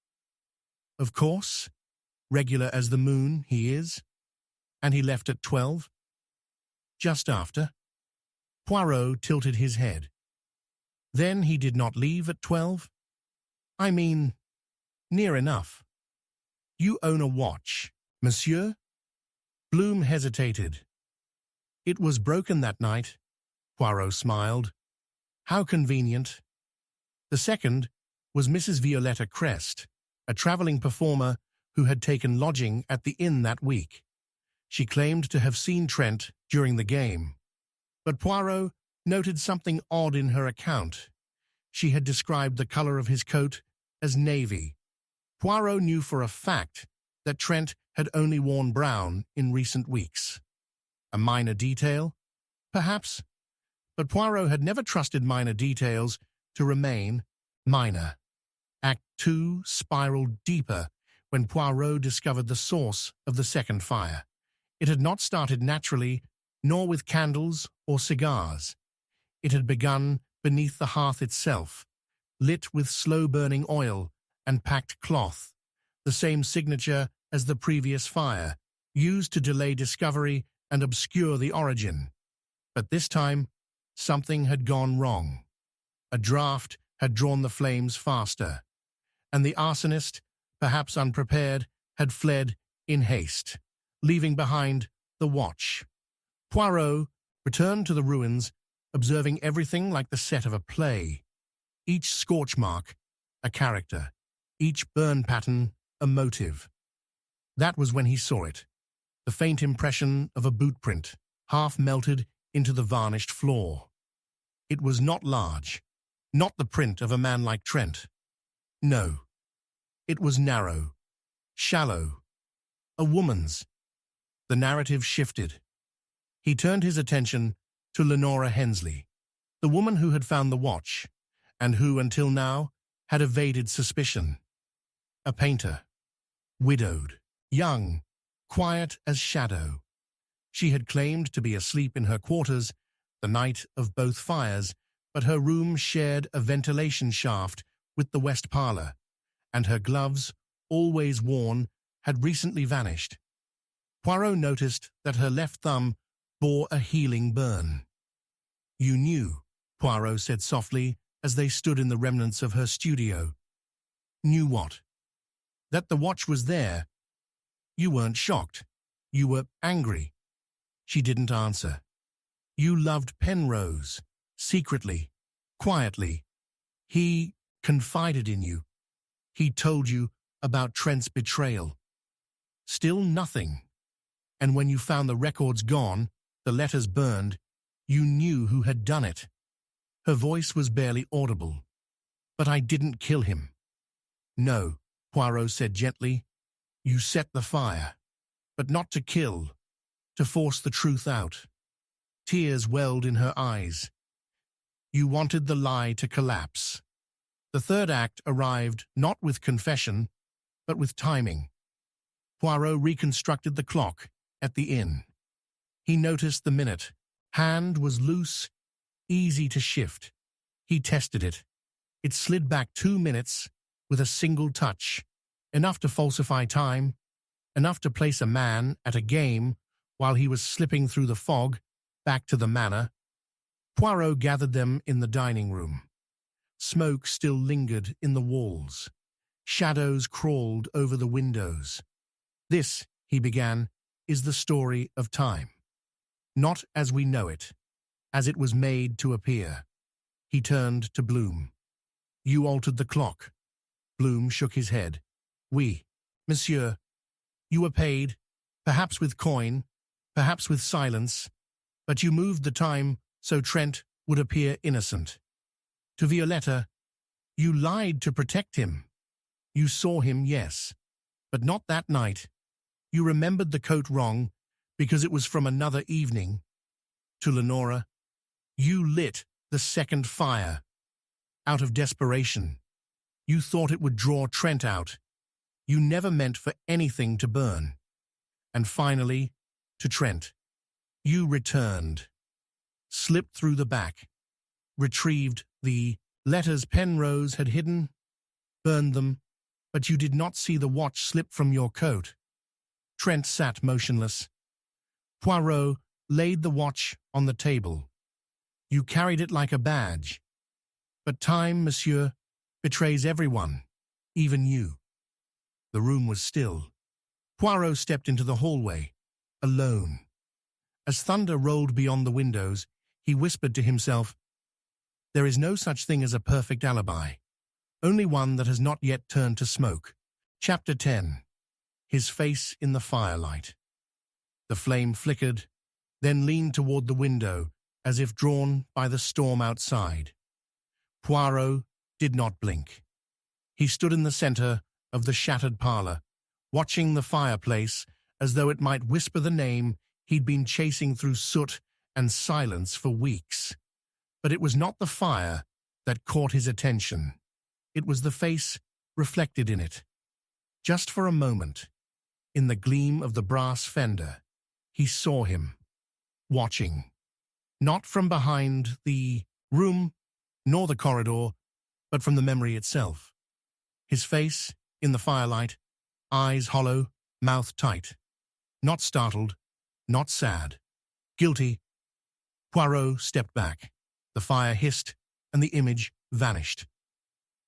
[SPEAKER 1] "Of course. Regular as the moon, he is." "And he left at 12? "Just after." Poirot tilted his head. "Then he did not leave at 12? "I mean, near enough." "You own a watch, monsieur?" Bloom hesitated. "It was broken that night." Poirot smiled. "How convenient." The second was Mrs. Violetta Crest, a travelling performer who had taken lodging at the inn that week. She claimed to have seen Trent during the game, but Poirot noted something odd in her account. She had described the colour of his coat as navy. Poirot knew for a fact that Trent had only worn brown in recent weeks. A minor detail? Perhaps. But Poirot had never trusted minor details to remain minor. Act 2 spiraled deeper when Poirot discovered the source of the second fire. It had not started naturally, nor with candles or cigars. It had begun beneath the hearth itself, lit with slow-burning oil and packed cloth, the same signature as the previous fire, used to delay discovery and obscure the origin. But this time, something had gone wrong. A draught had drawn the flames faster, and the arsonist, perhaps unprepared, had fled in haste, leaving behind the watch. Poirot returned to the ruins, observing everything like the set of a play. Each scorch mark, a character. Each burn pattern, a motive. That was when he saw it. The faint impression of a boot print, half melted into the varnished floor. It was not large, not the print of a man like Trent. No. It was narrow, shallow. A woman's. The narrative shifted. He turned his attention to Lenora Hensley, the woman who had found the watch, and who, until now, had evaded suspicion. A painter. Widowed. Young. Quiet as shadow. She had claimed to be asleep in her quarters the night of both fires, but her room shared a ventilation shaft with the west parlor, and her gloves, always worn, had recently vanished. Poirot noticed that her left thumb bore a healing burn. "You knew," Poirot said softly as they stood in the remnants of her studio. "Knew what?" "That the watch was there. You weren't shocked. You were angry." She didn't answer. "You loved Penrose, secretly, quietly. He confided in you. He told you about Trent's betrayal. Still nothing. And when you found the records gone, the letters burned, you knew who had done it." Her voice was barely audible. "But I didn't kill him." "No," Poirot said gently. "You set the fire. But not to kill, to force the truth out." Tears welled in her eyes. "You wanted the lie to collapse." The third act arrived not with confession, but with timing. Poirot reconstructed the clock at the inn. He noticed the minute. Hand was loose, easy to shift. He tested it. It slid back 2 minutes with a single touch, enough to falsify time, enough to place a man at a game while he was slipping through the fog back to the manor. Poirot gathered them in the dining room. Smoke still lingered in the walls. Shadows crawled over the windows. "This," he began, "is the story of time. Not as we know it, as it was made to appear." He turned to Bloom. "You altered the clock." Bloom shook his head. "Oui, monsieur. You were paid, perhaps with coin, perhaps with silence, but you moved the time so Trent would appear innocent. To Violetta, you lied to protect him. You saw him, yes, but not that night. You remembered the coat wrong because it was from another evening. To Lenora, you lit the second fire. Out of desperation. You thought it would draw Trent out. You never meant for anything to burn. And finally, to Trent. You returned. Slipped through the back. Retrieved the letters Penrose had hidden. Burned them, but you did not see the watch slip from your coat." Trent sat motionless. Poirot laid the watch on the table. "You carried it like a badge. But time, monsieur, betrays everyone, even you." The room was still. Poirot stepped into the hallway, alone. As thunder rolled beyond the windows, he whispered to himself, "There is no such thing as a perfect alibi, only one that has not yet turned to smoke." Chapter 10. His face in the firelight. The flame flickered, then leaned toward the window, as if drawn by the storm outside. Poirot did not blink. He stood in the center of the shattered parlor, watching the fireplace as though it might whisper the name he'd been chasing through soot and silence for weeks. But it was not the fire that caught his attention. It was the face reflected in it. Just for a moment, in the gleam of the brass fender, he saw him, watching. Not from behind the room, nor the corridor, but from the memory itself. His face, in the firelight, eyes hollow, mouth tight. Not startled, not sad. Guilty. Poirot stepped back. The fire hissed, and the image vanished.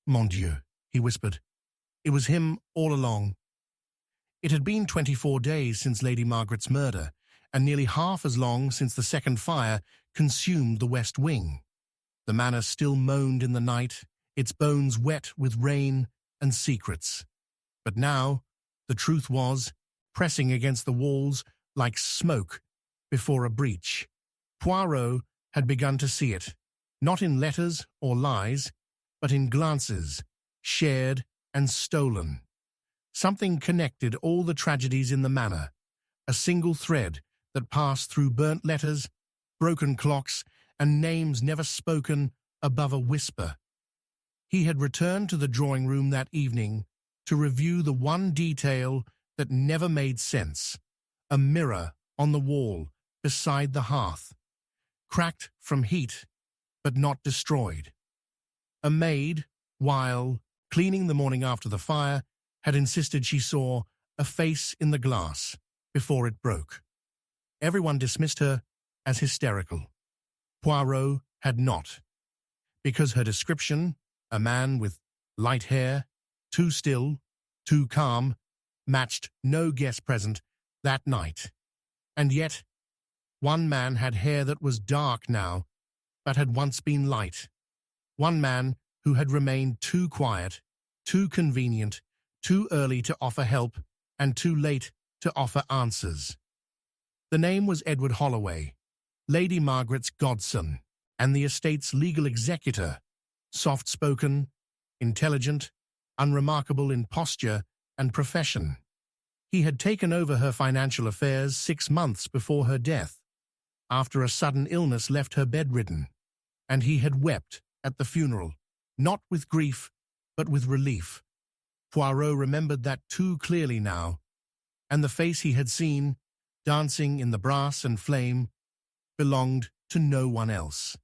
[SPEAKER 1] "Mon Dieu," he whispered. It was him all along. It had been 24 days since Lady Margaret's murder, and nearly half as long since the second fire consumed the West Wing. The manor still moaned in the night, its bones wet with rain and secrets. But now, the truth was, pressing against the walls like smoke before a breach. Poirot had begun to see it, not in letters or lies, but in glances, shared and stolen. Something connected all the tragedies in the manor, a single thread that passed through burnt letters, broken clocks, and names never spoken above a whisper. He had returned to the drawing room that evening to review the one detail that never made sense, a mirror on the wall beside the hearth, cracked from heat but not destroyed. A maid, while cleaning the morning after the fire, had insisted she saw a face in the glass before it broke. Everyone dismissed her as hysterical. Poirot had not, because her description, a man with light hair, too still, too calm, matched no guest present that night. And yet, one man had hair that was dark now, but had once been light. One man who had remained too quiet, too convenient, too early to offer help, and too late to offer answers. The name was Edward Holloway, Lady Margaret's godson, and the estate's legal executor, soft-spoken, intelligent, unremarkable in posture and profession. He had taken over her financial affairs 6 months before her death, after a sudden illness left her bedridden, and he had wept at the funeral, not with grief, but with relief. Poirot remembered that too clearly now, and the face he had seen, dancing in the brass and flame, belonged to no one else.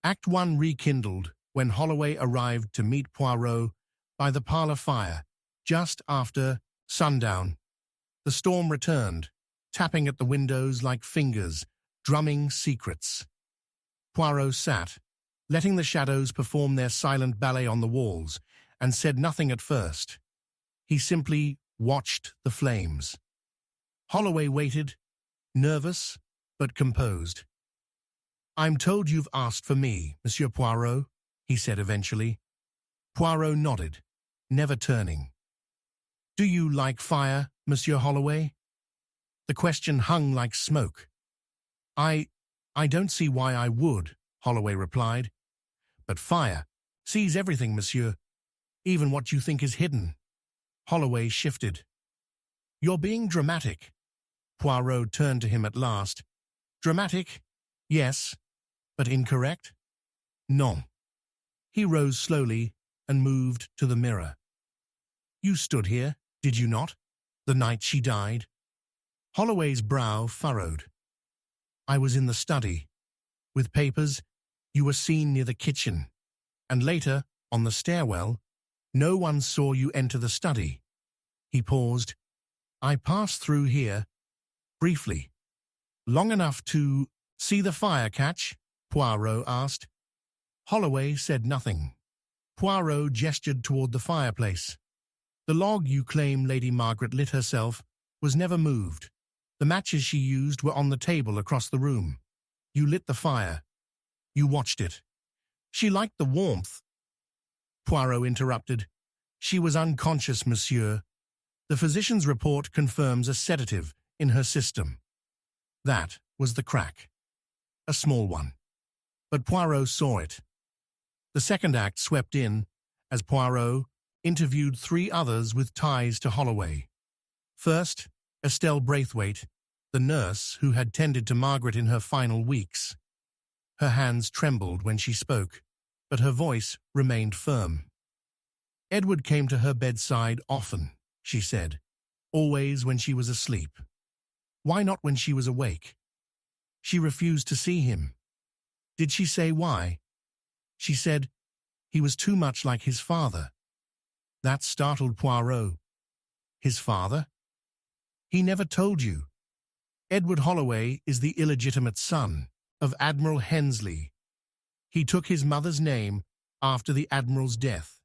[SPEAKER 1] Act 1 rekindled when Holloway arrived to meet Poirot by the parlour fire, just after sundown. The storm returned, tapping at the windows like fingers, drumming secrets. Poirot sat, letting the shadows perform their silent ballet on the walls, and said nothing at first. He simply watched the flames. Holloway waited, nervous but composed. "I'm told you've asked for me, Monsieur Poirot," he said eventually. Poirot nodded, never turning. "Do you like fire, Monsieur Holloway?" The question hung like smoke. I don't see why I would," Holloway replied. "But fire sees everything, monsieur, even what you think is hidden." Holloway shifted. "You're being dramatic." Poirot turned to him at last. "Dramatic, yes, but incorrect? Non." He rose slowly and moved to the mirror. "You stood here, did you not, the night she died?" Holloway's brow furrowed. "I was in the study. With papers, you were seen near the kitchen, and later, on the stairwell, no one saw you enter the study." He paused. "I passed through here, briefly. Long enough to see the fire catch?" Poirot asked. Holloway said nothing. Poirot gestured toward the fireplace. "The log you claim Lady Margaret lit herself was never moved. The matches she used were on the table across the room. You lit the fire. You watched it. She liked the warmth." Poirot interrupted. "She was unconscious, monsieur. The physician's report confirms a sedative in her system." That was the crack. A small one. But Poirot saw it. The second act swept in as Poirot interviewed 3 others with ties to Holloway. First, Estelle Braithwaite, the nurse who had tended to Margaret in her final weeks. Her hands trembled when she spoke, but her voice remained firm. Edward came to her bedside often, she said, always when she was asleep. Why not when she was awake? She refused to see him. Did she say why? She said he was too much like his father. That startled Poirot. His father? He never told you. Edward Holloway is the illegitimate son of Admiral Hensley. He took his mother's name after the Admiral's death.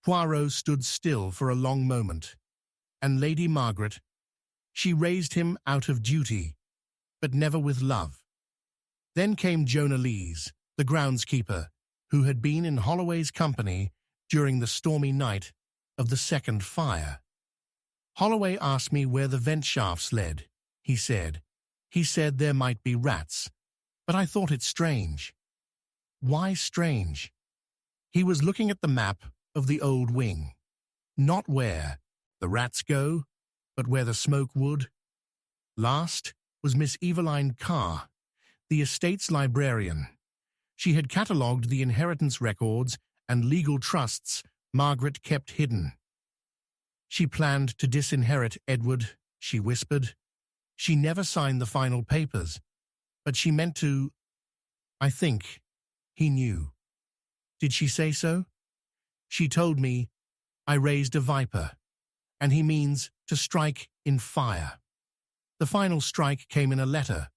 [SPEAKER 1] Poirot stood still for a long moment, and Lady Margaret, she raised him out of duty, but never with love. Then came Jonah Lees, the groundskeeper, who had been in Holloway's company during the stormy night of the second fire. Holloway asked me where the vent shafts led, he said. He said there might be rats, but I thought it strange. Why strange? He was looking at the map of the old wing. Not where the rats go, but where the smoke would. Last was Miss Eveline Carr, the estate's librarian. She had catalogued the inheritance records and legal trusts Margaret kept hidden. She planned to disinherit Edward, she whispered. She never signed the final papers, but she meant to. I think he knew. Did she say so? She told me I raised a viper, and he means to strike in fire. The final strike came in a letter,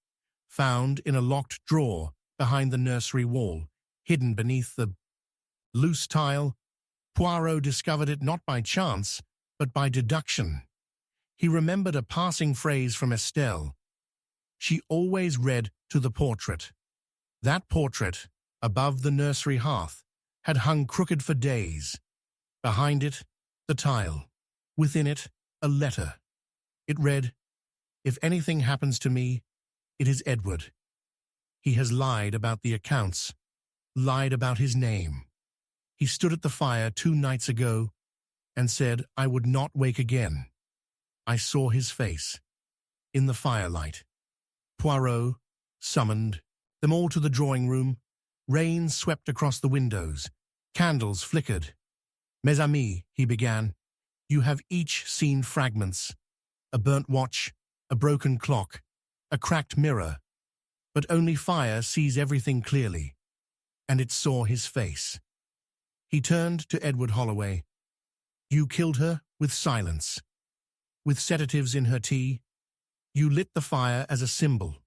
[SPEAKER 1] found in a locked drawer behind the nursery wall, hidden beneath the loose tile. Poirot discovered it not by chance, but by deduction. He remembered a passing phrase from Estelle. She always read to the portrait. That portrait, above the nursery hearth, had hung crooked for days. Behind it, the tile. Within it, a letter. It read, "If anything happens to me, it is Edward. He has lied about the accounts, lied about his name. He stood at the fire 2 nights ago and said I would not wake again. I saw his face in the firelight." Poirot summoned them all to the drawing room. Rain swept across the windows. Candles flickered. "Mes amis," he began, "you have each seen fragments. A burnt watch, a broken clock, a cracked mirror. But only fire sees everything clearly, and it saw his face." He turned to Edward Holloway. "You killed her with silence. With sedatives in her tea. You lit the fire as a symbol,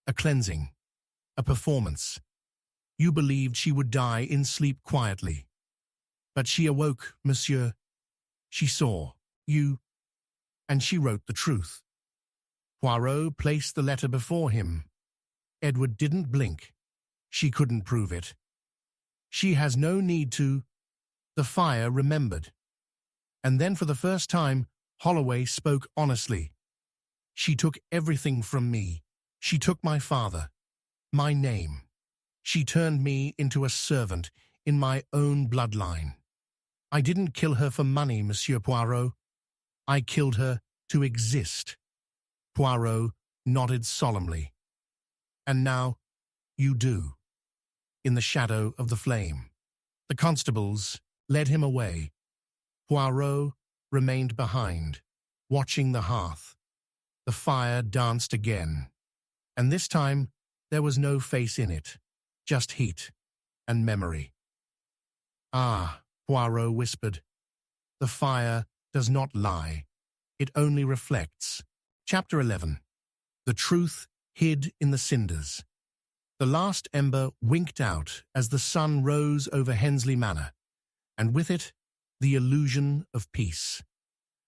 [SPEAKER 1] a cleansing, a performance. You believed she would die in sleep quietly. But she awoke, monsieur. She saw you, and she wrote the truth." Poirot placed the letter before him. Edward didn't blink. She couldn't prove it. She has no need to. The fire remembered. And then for the first time, Holloway spoke honestly. "She took everything from me. She took my father, my name. She turned me into a servant in my own bloodline. I didn't kill her for money, Monsieur Poirot. I killed her to exist." Poirot nodded solemnly. "And now you do." In the shadow of the flame, the constables led him away. Poirot remained behind, watching the hearth. The fire danced again, and this time there was no face in it, just heat and memory. "Ah," Poirot whispered, "the fire does not lie. It only reflects." Chapter 11. The truth hid in the cinders. The last ember winked out as the sun rose over Hensley Manor, and with it, the illusion of peace.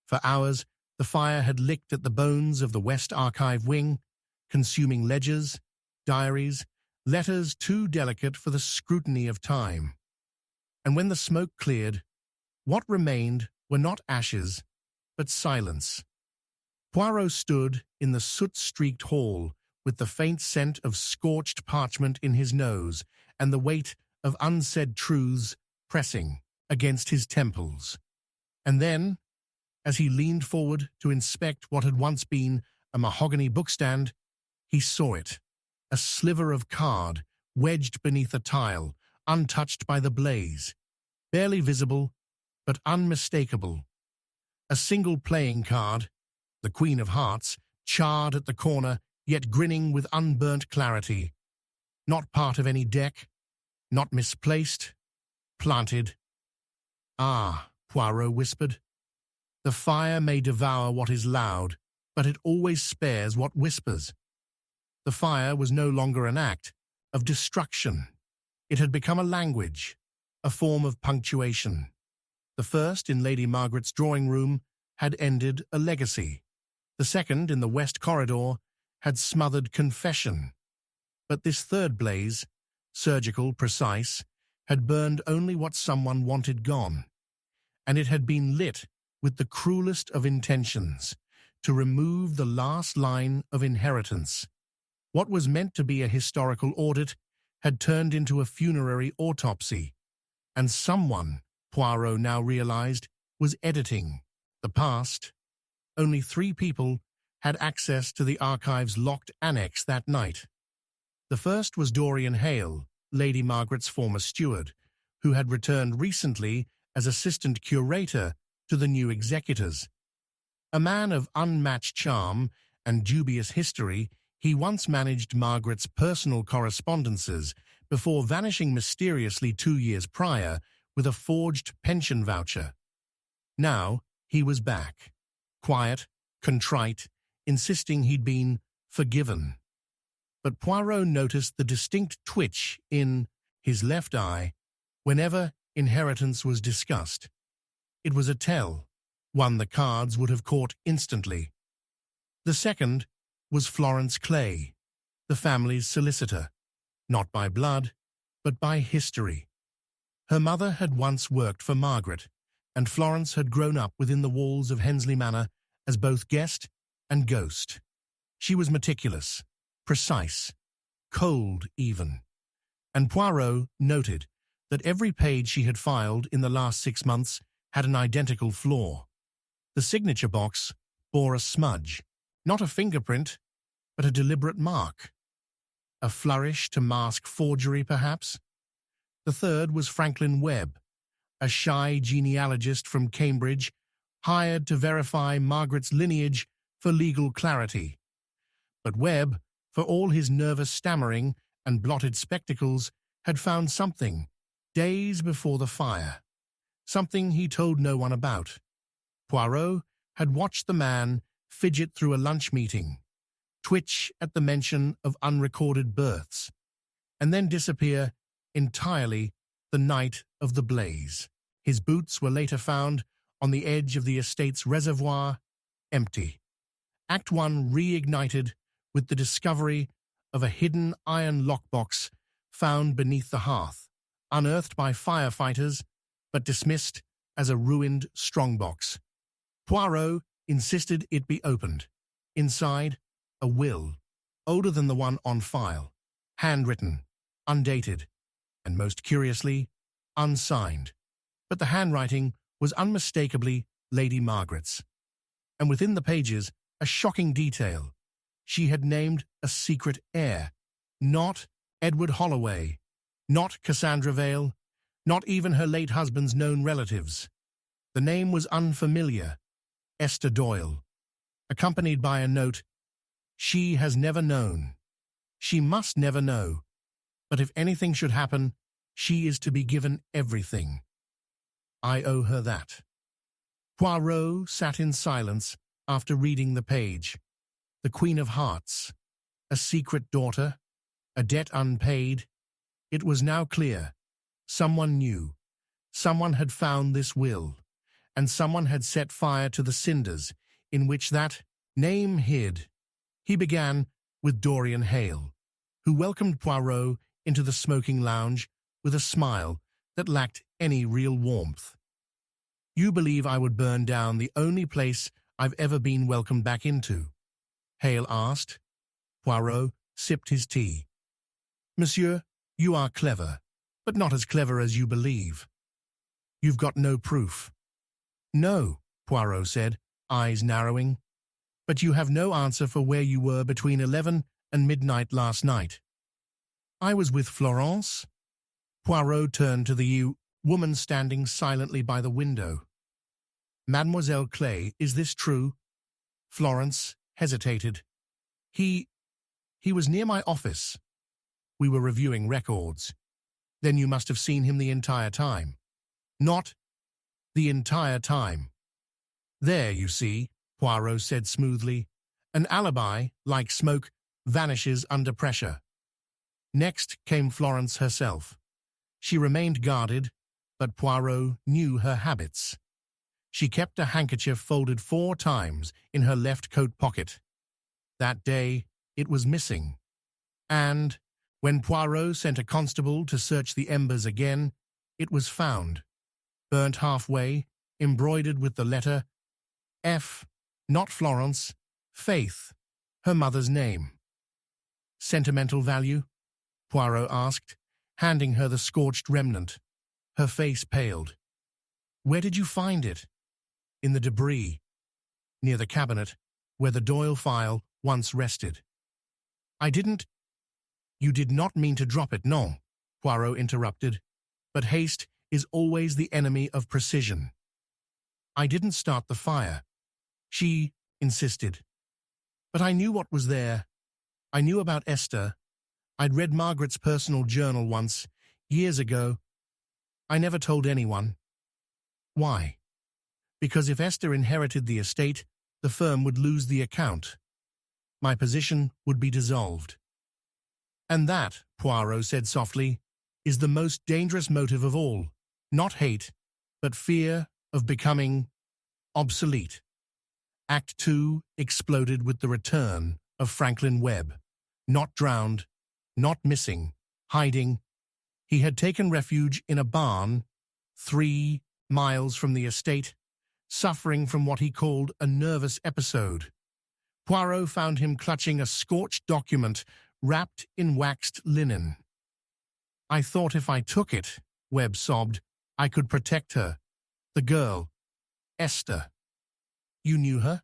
[SPEAKER 1] For hours, the fire had licked at the bones of the West Archive wing, consuming ledgers, diaries, letters too delicate for the scrutiny of time. And when the smoke cleared, what remained were not ashes, but silence. Poirot stood in the soot-streaked hall with the faint scent of scorched parchment in his nose and the weight of unsaid truths pressing against his temples. And then, as he leaned forward to inspect what had once been a mahogany bookstand, he saw it, a sliver of card wedged beneath a tile, untouched by the blaze, barely visible, but unmistakable. A single playing card, the Queen of Hearts, charred at the corner, yet grinning with unburnt clarity. Not part of any deck, not misplaced, planted. "Ah," Poirot whispered. "The fire may devour what is loud, but it always spares what whispers." The fire was no longer an act of destruction. It had become a language, a form of punctuation. The first, in Lady Margaret's drawing-room, had ended a legacy. The second, in the West Corridor, had smothered confession. But this third blaze, surgical, precise, had burned only what someone wanted gone. And it had been lit with the cruelest of intentions, to remove the last line of inheritance. What was meant to be a historical audit had turned into a funerary autopsy, and someone, Poirot now realized, was editing the past. Only 3 people had access to the archive's locked annex that night. The first was Dorian Hale, Lady Margaret's former steward, who had returned recently as assistant curator to the new executors. A man of unmatched charm and dubious history, he once managed Margaret's personal correspondences before vanishing mysteriously 2 years prior with a forged pension voucher. Now he was back, quiet, contrite, insisting he'd been forgiven. But Poirot noticed the distinct twitch in his left eye whenever inheritance was discussed. It was a tell, one the cards would have caught instantly. The second was Florence Clay, the family's solicitor, not by blood, but by history. Her mother had once worked for Margaret, and Florence had grown up within the walls of Hensley Manor as both guest and ghost. She was meticulous, precise, cold even, and Poirot noted that every page she had filed in the last 6 months had an identical flaw. The signature box bore a smudge, not a fingerprint, but a deliberate mark. A flourish to mask forgery, perhaps? The third was Franklin Webb, a shy genealogist from Cambridge, hired to verify Margaret's lineage for legal clarity. But Webb, for all his nervous stammering and blotted spectacles, had found something, days before the fire. Something he told no one about. Poirot had watched the man fidget through a lunch meeting, twitch at the mention of unrecorded births, and then disappear entirely the night of the blaze. His boots were later found on the edge of the estate's reservoir, empty. Act 1 reignited with the discovery of a hidden iron lockbox found beneath the hearth, unearthed by firefighters, but dismissed as a ruined strongbox. Poirot insisted it be opened. Inside, a will, older than the one on file, handwritten, undated, and most curiously, unsigned. But the handwriting was unmistakably Lady Margaret's. And within the pages, a shocking detail. She had named a secret heir, not Edward Holloway, not Cassandra Vale, not even her late husband's known relatives. The name was unfamiliar, Esther Doyle, accompanied by a note, "She has never known. She must never know. But if anything should happen, she is to be given everything. I owe her that." Poirot sat in silence after reading the page. The Queen of Hearts, a secret daughter, a debt unpaid. It was now clear. Someone knew. Someone had found this will, and someone had set fire to the cinders in which that name hid. He began with Dorian Hale, who welcomed Poirot into the smoking lounge with a smile that lacked any real warmth. "You believe I would burn down the only place I've ever been welcomed back into?" Hale asked. Poirot sipped his tea. "Monsieur, you are clever, but not as clever as you believe. You've got no proof." "No," Poirot said, eyes narrowing. but you have no answer for where you were between 11 and midnight last night. I was with Florence. Poirot turned to the woman standing silently by the window. Mademoiselle Clay, is this true? Florence hesitated. He was near my office. We were reviewing records. Then you must have seen him the entire time. Not the entire time. There, you see, Poirot said smoothly. An alibi, like smoke, vanishes under pressure. Next came Florence herself. She remained guarded, but Poirot knew her habits. She kept a handkerchief folded 4 times in her left coat pocket. That day, it was missing. And, when Poirot sent a constable to search the embers again, it was found, burnt halfway, embroidered with the letter F, not Florence, Faith, her mother's name. Sentimental value? Poirot asked, handing her the scorched remnant. Her face paled. Where did you find it? In the debris, near the cabinet, where the Doyle file once rested. You did not mean to drop it, no, Poirot interrupted, but haste is always the enemy of precision. I didn't start the fire, she insisted. But I knew what was there. I knew about Esther. I'd read Margaret's personal journal once, years ago. I never told anyone. Why? Because if Esther inherited the estate, the firm would lose the account. My position would be dissolved. And that, Poirot said softly, is the most dangerous motive of all. Not hate, but fear of becoming obsolete. Act 2 exploded with the return of Franklin Webb. Not drowned, not missing, hiding. He had taken refuge in a barn 3 miles from the estate, suffering from what he called a nervous episode. Poirot found him clutching a scorched document wrapped in waxed linen. I thought if I took it, Webb sobbed, I could protect her. The girl, Esther. You knew her?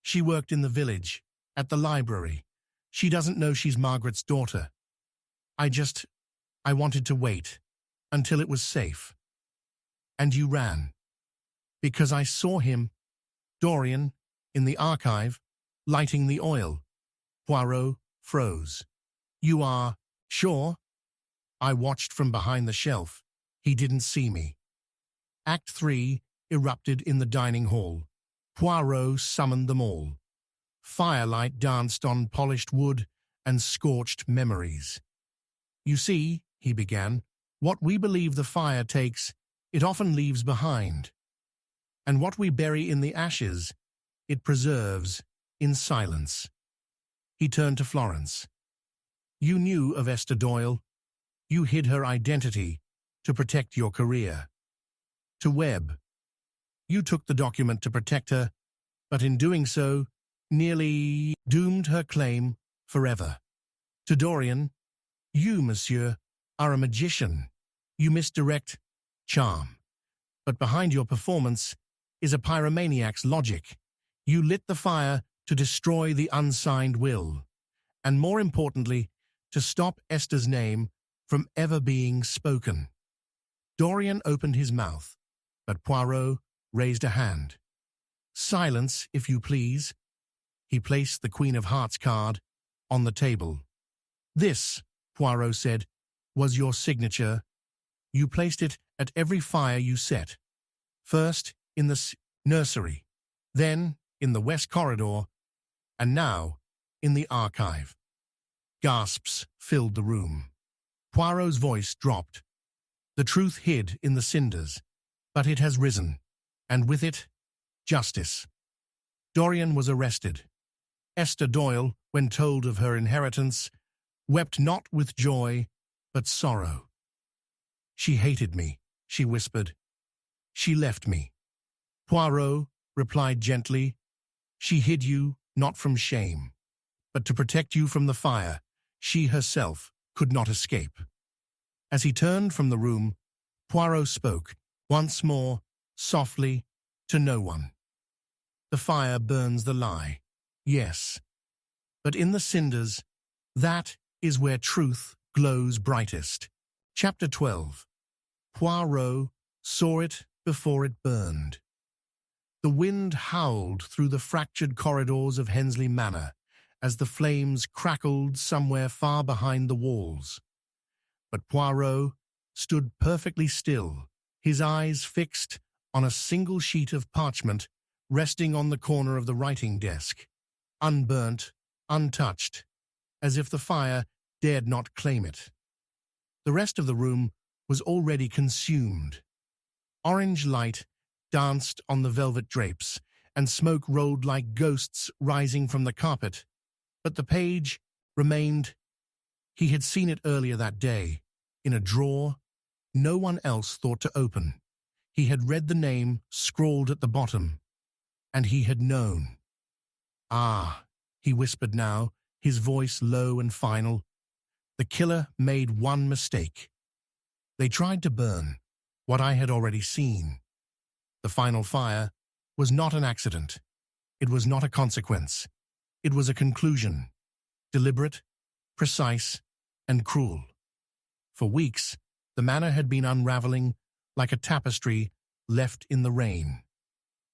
[SPEAKER 1] She worked in the village, at the library. She doesn't know she's Margaret's daughter. I wanted to wait, until it was safe. And you ran. Because I saw him, Dorian, in the archive, lighting the oil. Poirot froze. You are sure? I watched from behind the shelf. He didn't see me. Act 3 erupted in the dining hall. Poirot summoned them all. Firelight danced on polished wood and scorched memories. You see, he began, what we believe the fire takes, it often leaves behind. And what we bury in the ashes, it preserves in silence. He turned to Florence. You knew of Esther Doyle. You hid her identity to protect your career. To Webb, you took the document to protect her, but in doing so, nearly doomed her claim forever. To Dorian, you, monsieur, are a magician. You misdirect charm. But behind your performance is a pyromaniac's logic. You lit the fire to destroy the unsigned will, and more importantly, to stop Esther's name from ever being spoken. Dorian opened his mouth, but Poirot raised a hand. Silence, if you please. He placed the Queen of Hearts card on the table. This, Poirot said, was your signature. You placed it at every fire you set. First in the nursery, then in the west corridor, and now in the archive. Gasps filled the room. Poirot's voice dropped. The truth hid in the cinders, but it has risen, and with it, justice. Dorian was arrested. Esther Doyle, when told of her inheritance, wept not with joy, but sorrow. She hated me, she whispered. She left me. Poirot replied gently, she hid you not from shame, but to protect you from the fire she herself could not escape. As he turned from the room, Poirot spoke, once more, softly, to no one. The fire burns the lie. yes. But in the cinders, that is where truth glows brightest. Chapter 12. Poirot saw it before it burned. The wind howled through the fractured corridors of Hensley Manor as the flames crackled somewhere far behind the walls. But Poirot stood perfectly still, his eyes fixed on a single sheet of parchment resting on the corner of the writing desk, unburnt, untouched, as if the fire dared not claim it. The rest of the room was already consumed. Orange light danced on the velvet drapes, and smoke rolled like ghosts rising from the carpet. But the page remained. He had seen it earlier that day, in a drawer no one else thought to open. He had read the name scrawled at the bottom, and he had known. Ah, he whispered now, his voice low and final. The killer made one mistake. They tried to burn what I had already seen. The final fire was not an accident. It was not a consequence. It was a conclusion, deliberate, precise, and cruel. For weeks, the manor had been unraveling like a tapestry left in the rain.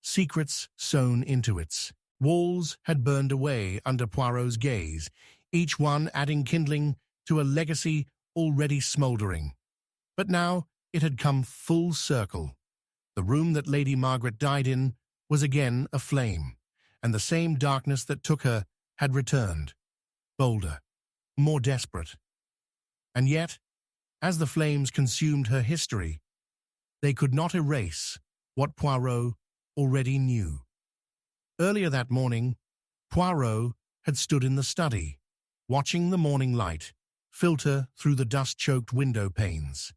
[SPEAKER 1] Secrets sewn into its walls had burned away under Poirot's gaze, each one adding kindling to a legacy already smouldering. But now it had come full circle. The room that Lady Margaret died in was again aflame, and the same darkness that took her had returned, bolder, more desperate. And yet, as the flames consumed her history, they could not erase what Poirot already knew. Earlier that morning, Poirot had stood in the study, watching the morning light filter through the dust-choked window panes.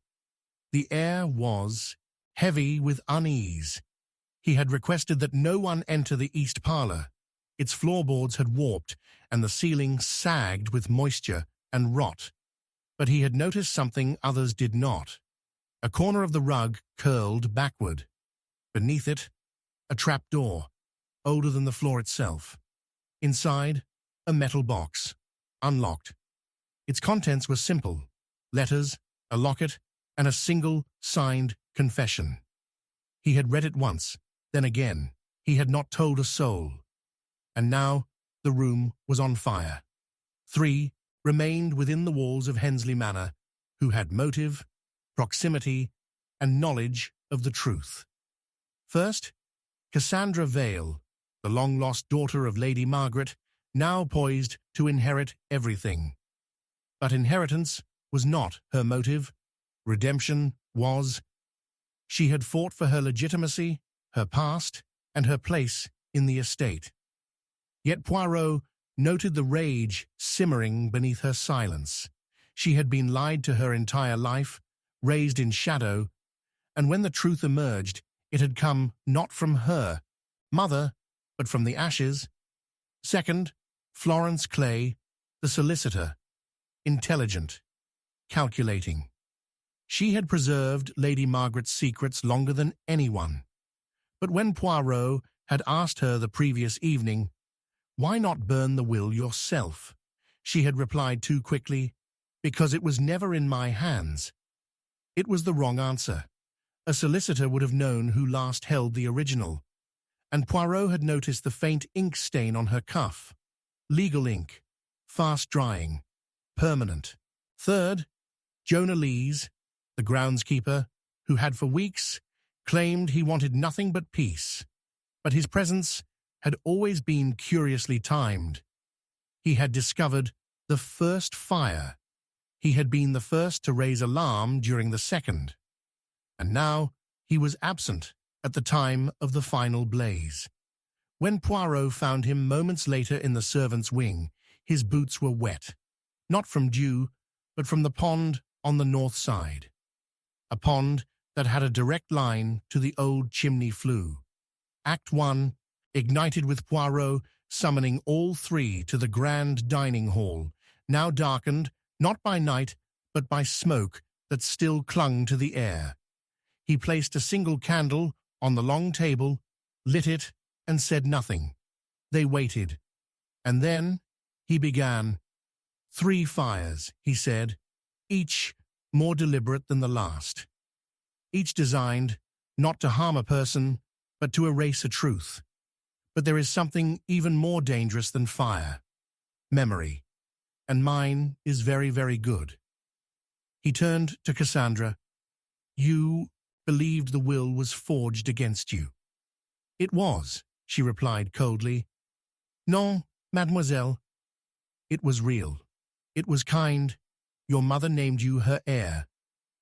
[SPEAKER 1] The air was heavy with unease. He had requested that no one enter the east parlor. Its floorboards had warped, and the ceiling sagged with moisture and rot. But he had noticed something others did not. A corner of the rug curled backward. Beneath it, a trapdoor, older than the floor itself. Inside, a metal box, unlocked. Its contents were simple: letters, a locket, and a single signed confession. He had read it once, then again. He had not told a soul. And now the room was on fire. 3 remained within the walls of Hensley Manor who had motive, proximity, and knowledge of the truth. First, Cassandra Vale, the long-lost daughter of Lady Margaret, now poised to inherit everything. But inheritance was not her motive. Redemption was. She had fought for her legitimacy, her past, and her place in the estate. Yet Poirot noted the rage simmering beneath her silence. She had been lied to her entire life, raised in shadow, and when the truth emerged, it had come not from her mother, but from the ashes. Second, Florence Clay, the solicitor, intelligent, calculating. She had preserved Lady Margaret's secrets longer than anyone. But when Poirot had asked her the previous evening, "Why not burn the will yourself?" she had replied too quickly, "Because it was never in my hands." It was the wrong answer. A solicitor would have known who last held the original, and Poirot had noticed the faint ink stain on her cuff. Legal ink, fast-drying, permanent. Third, Jonah Lees, the groundskeeper, who had for weeks claimed he wanted nothing but peace, but his presence had always been curiously timed. He had discovered the first fire. He had been the first to raise alarm during the second. And now he was absent at the time of the final blaze. When Poirot found him moments later in the servants' wing, his boots were wet, not from dew, but from the pond on the north side. A pond that had a direct line to the old chimney flue. Act 1 ignited with Poirot summoning all 3 to the grand dining hall, now darkened, not by night, but by smoke that still clung to the air. He placed a single candle on the long table, lit it, and said nothing. They waited. And then he began. 3 fires, he said, each more deliberate than the last. Each designed not to harm a person, but to erase a truth. But there is something even more dangerous than fire. Memory. And mine is very, very good. He turned to Cassandra. You believed the will was forged against you. It was, she replied coldly. Non, mademoiselle. It was real. It was kind. Your mother named you her heir.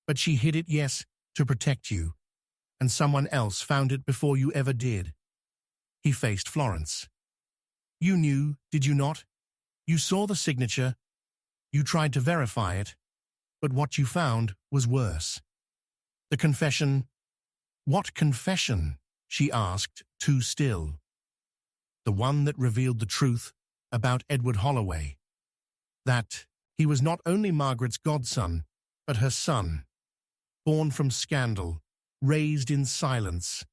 [SPEAKER 1] But she hid it, yes, to protect you. And someone else found it before you ever did. He faced Florence. You knew, did you not? You saw the signature. You tried to verify it. But what you found was worse. The confession. What confession? She asked, too still. The one that revealed the truth about Edward Holloway. That he was not only Margaret's godson, but her son, born from scandal, raised in silence,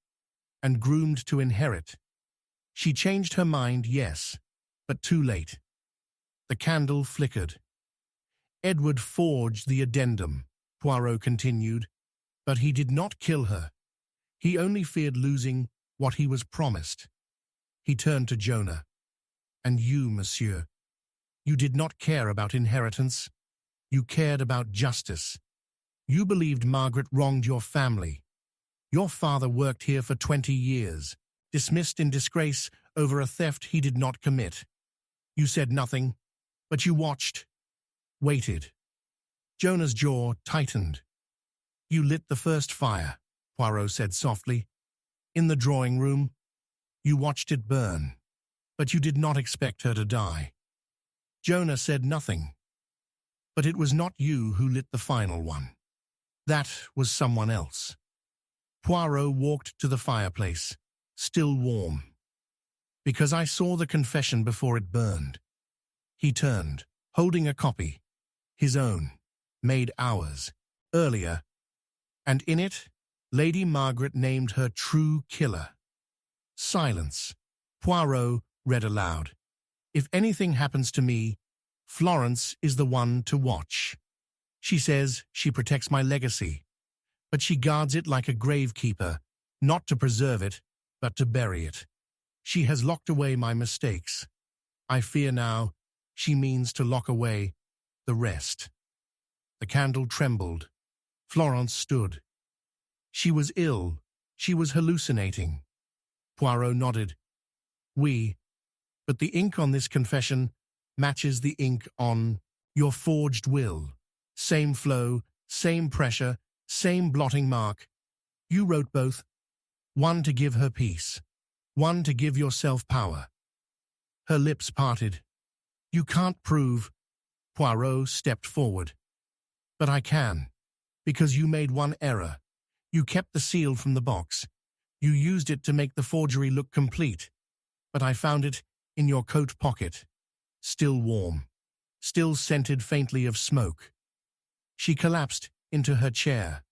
[SPEAKER 1] and groomed to inherit. She changed her mind, yes, but too late. The candle flickered. Edward forged the addendum, Poirot continued, but he did not kill her. He only feared losing what he was promised. He turned to Jonah. And you, monsieur, you did not care about inheritance. You cared about justice. You believed Margaret wronged your family. Your father worked here for 20 years, dismissed in disgrace over a theft he did not commit. You said nothing, but you watched, waited. Jonah's jaw tightened. You lit the first fire, Poirot said softly. In the drawing room, you watched it burn, but you did not expect her to die. Jonah said nothing. But it was not you who lit the final one. That was someone else. Poirot walked to the fireplace, still warm. Because I saw the confession before it burned. He turned, holding a copy, his own, made hours earlier, and in it, Lady Margaret named her true killer. Silence. Poirot read aloud. If anything happens to me, Florence is the one to watch. She says she protects my legacy, but she guards it like a gravekeeper, not to preserve it, but to bury it. She has locked away my mistakes. I fear now she means to lock away the rest. The candle trembled. Florence stood. She was ill. She was hallucinating. Poirot nodded. Oui, but the ink on this confession matches the ink on your forged will. Same flow, same pressure, same blotting mark. You wrote both. One to give her peace. One to give yourself power. Her lips parted. You can't prove. Poirot stepped forward. But I can, because you made one error. You kept the seal from the box. You used it to make the forgery look complete. But I found it in your coat pocket. Still warm. Still scented faintly of smoke. She collapsed into her chair.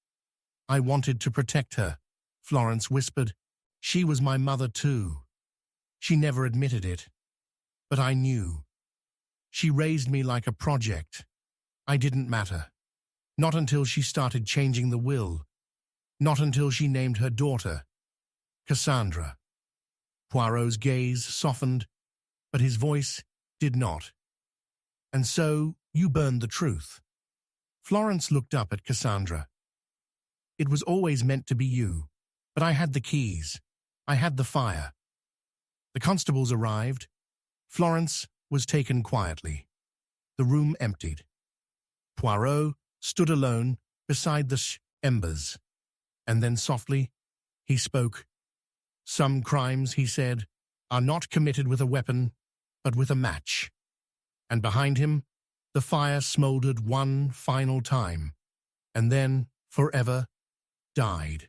[SPEAKER 1] I wanted to protect her, Florence whispered. She was my mother too. She never admitted it. But I knew. She raised me like a project. I didn't matter. Not until she started changing the will. Not until she named her daughter Cassandra. Poirot's gaze softened, but his voice did not. And so you burned the truth. Florence looked up at Cassandra. It was always meant to be you, but I had the keys. I had the fire. The constables arrived. Florence was taken quietly. The room emptied. Poirot stood alone beside the embers. And then softly, he spoke. Some crimes, he said, are not committed with a weapon, but with a match. And behind him, the fire smoldered one final time, and then, forever, died.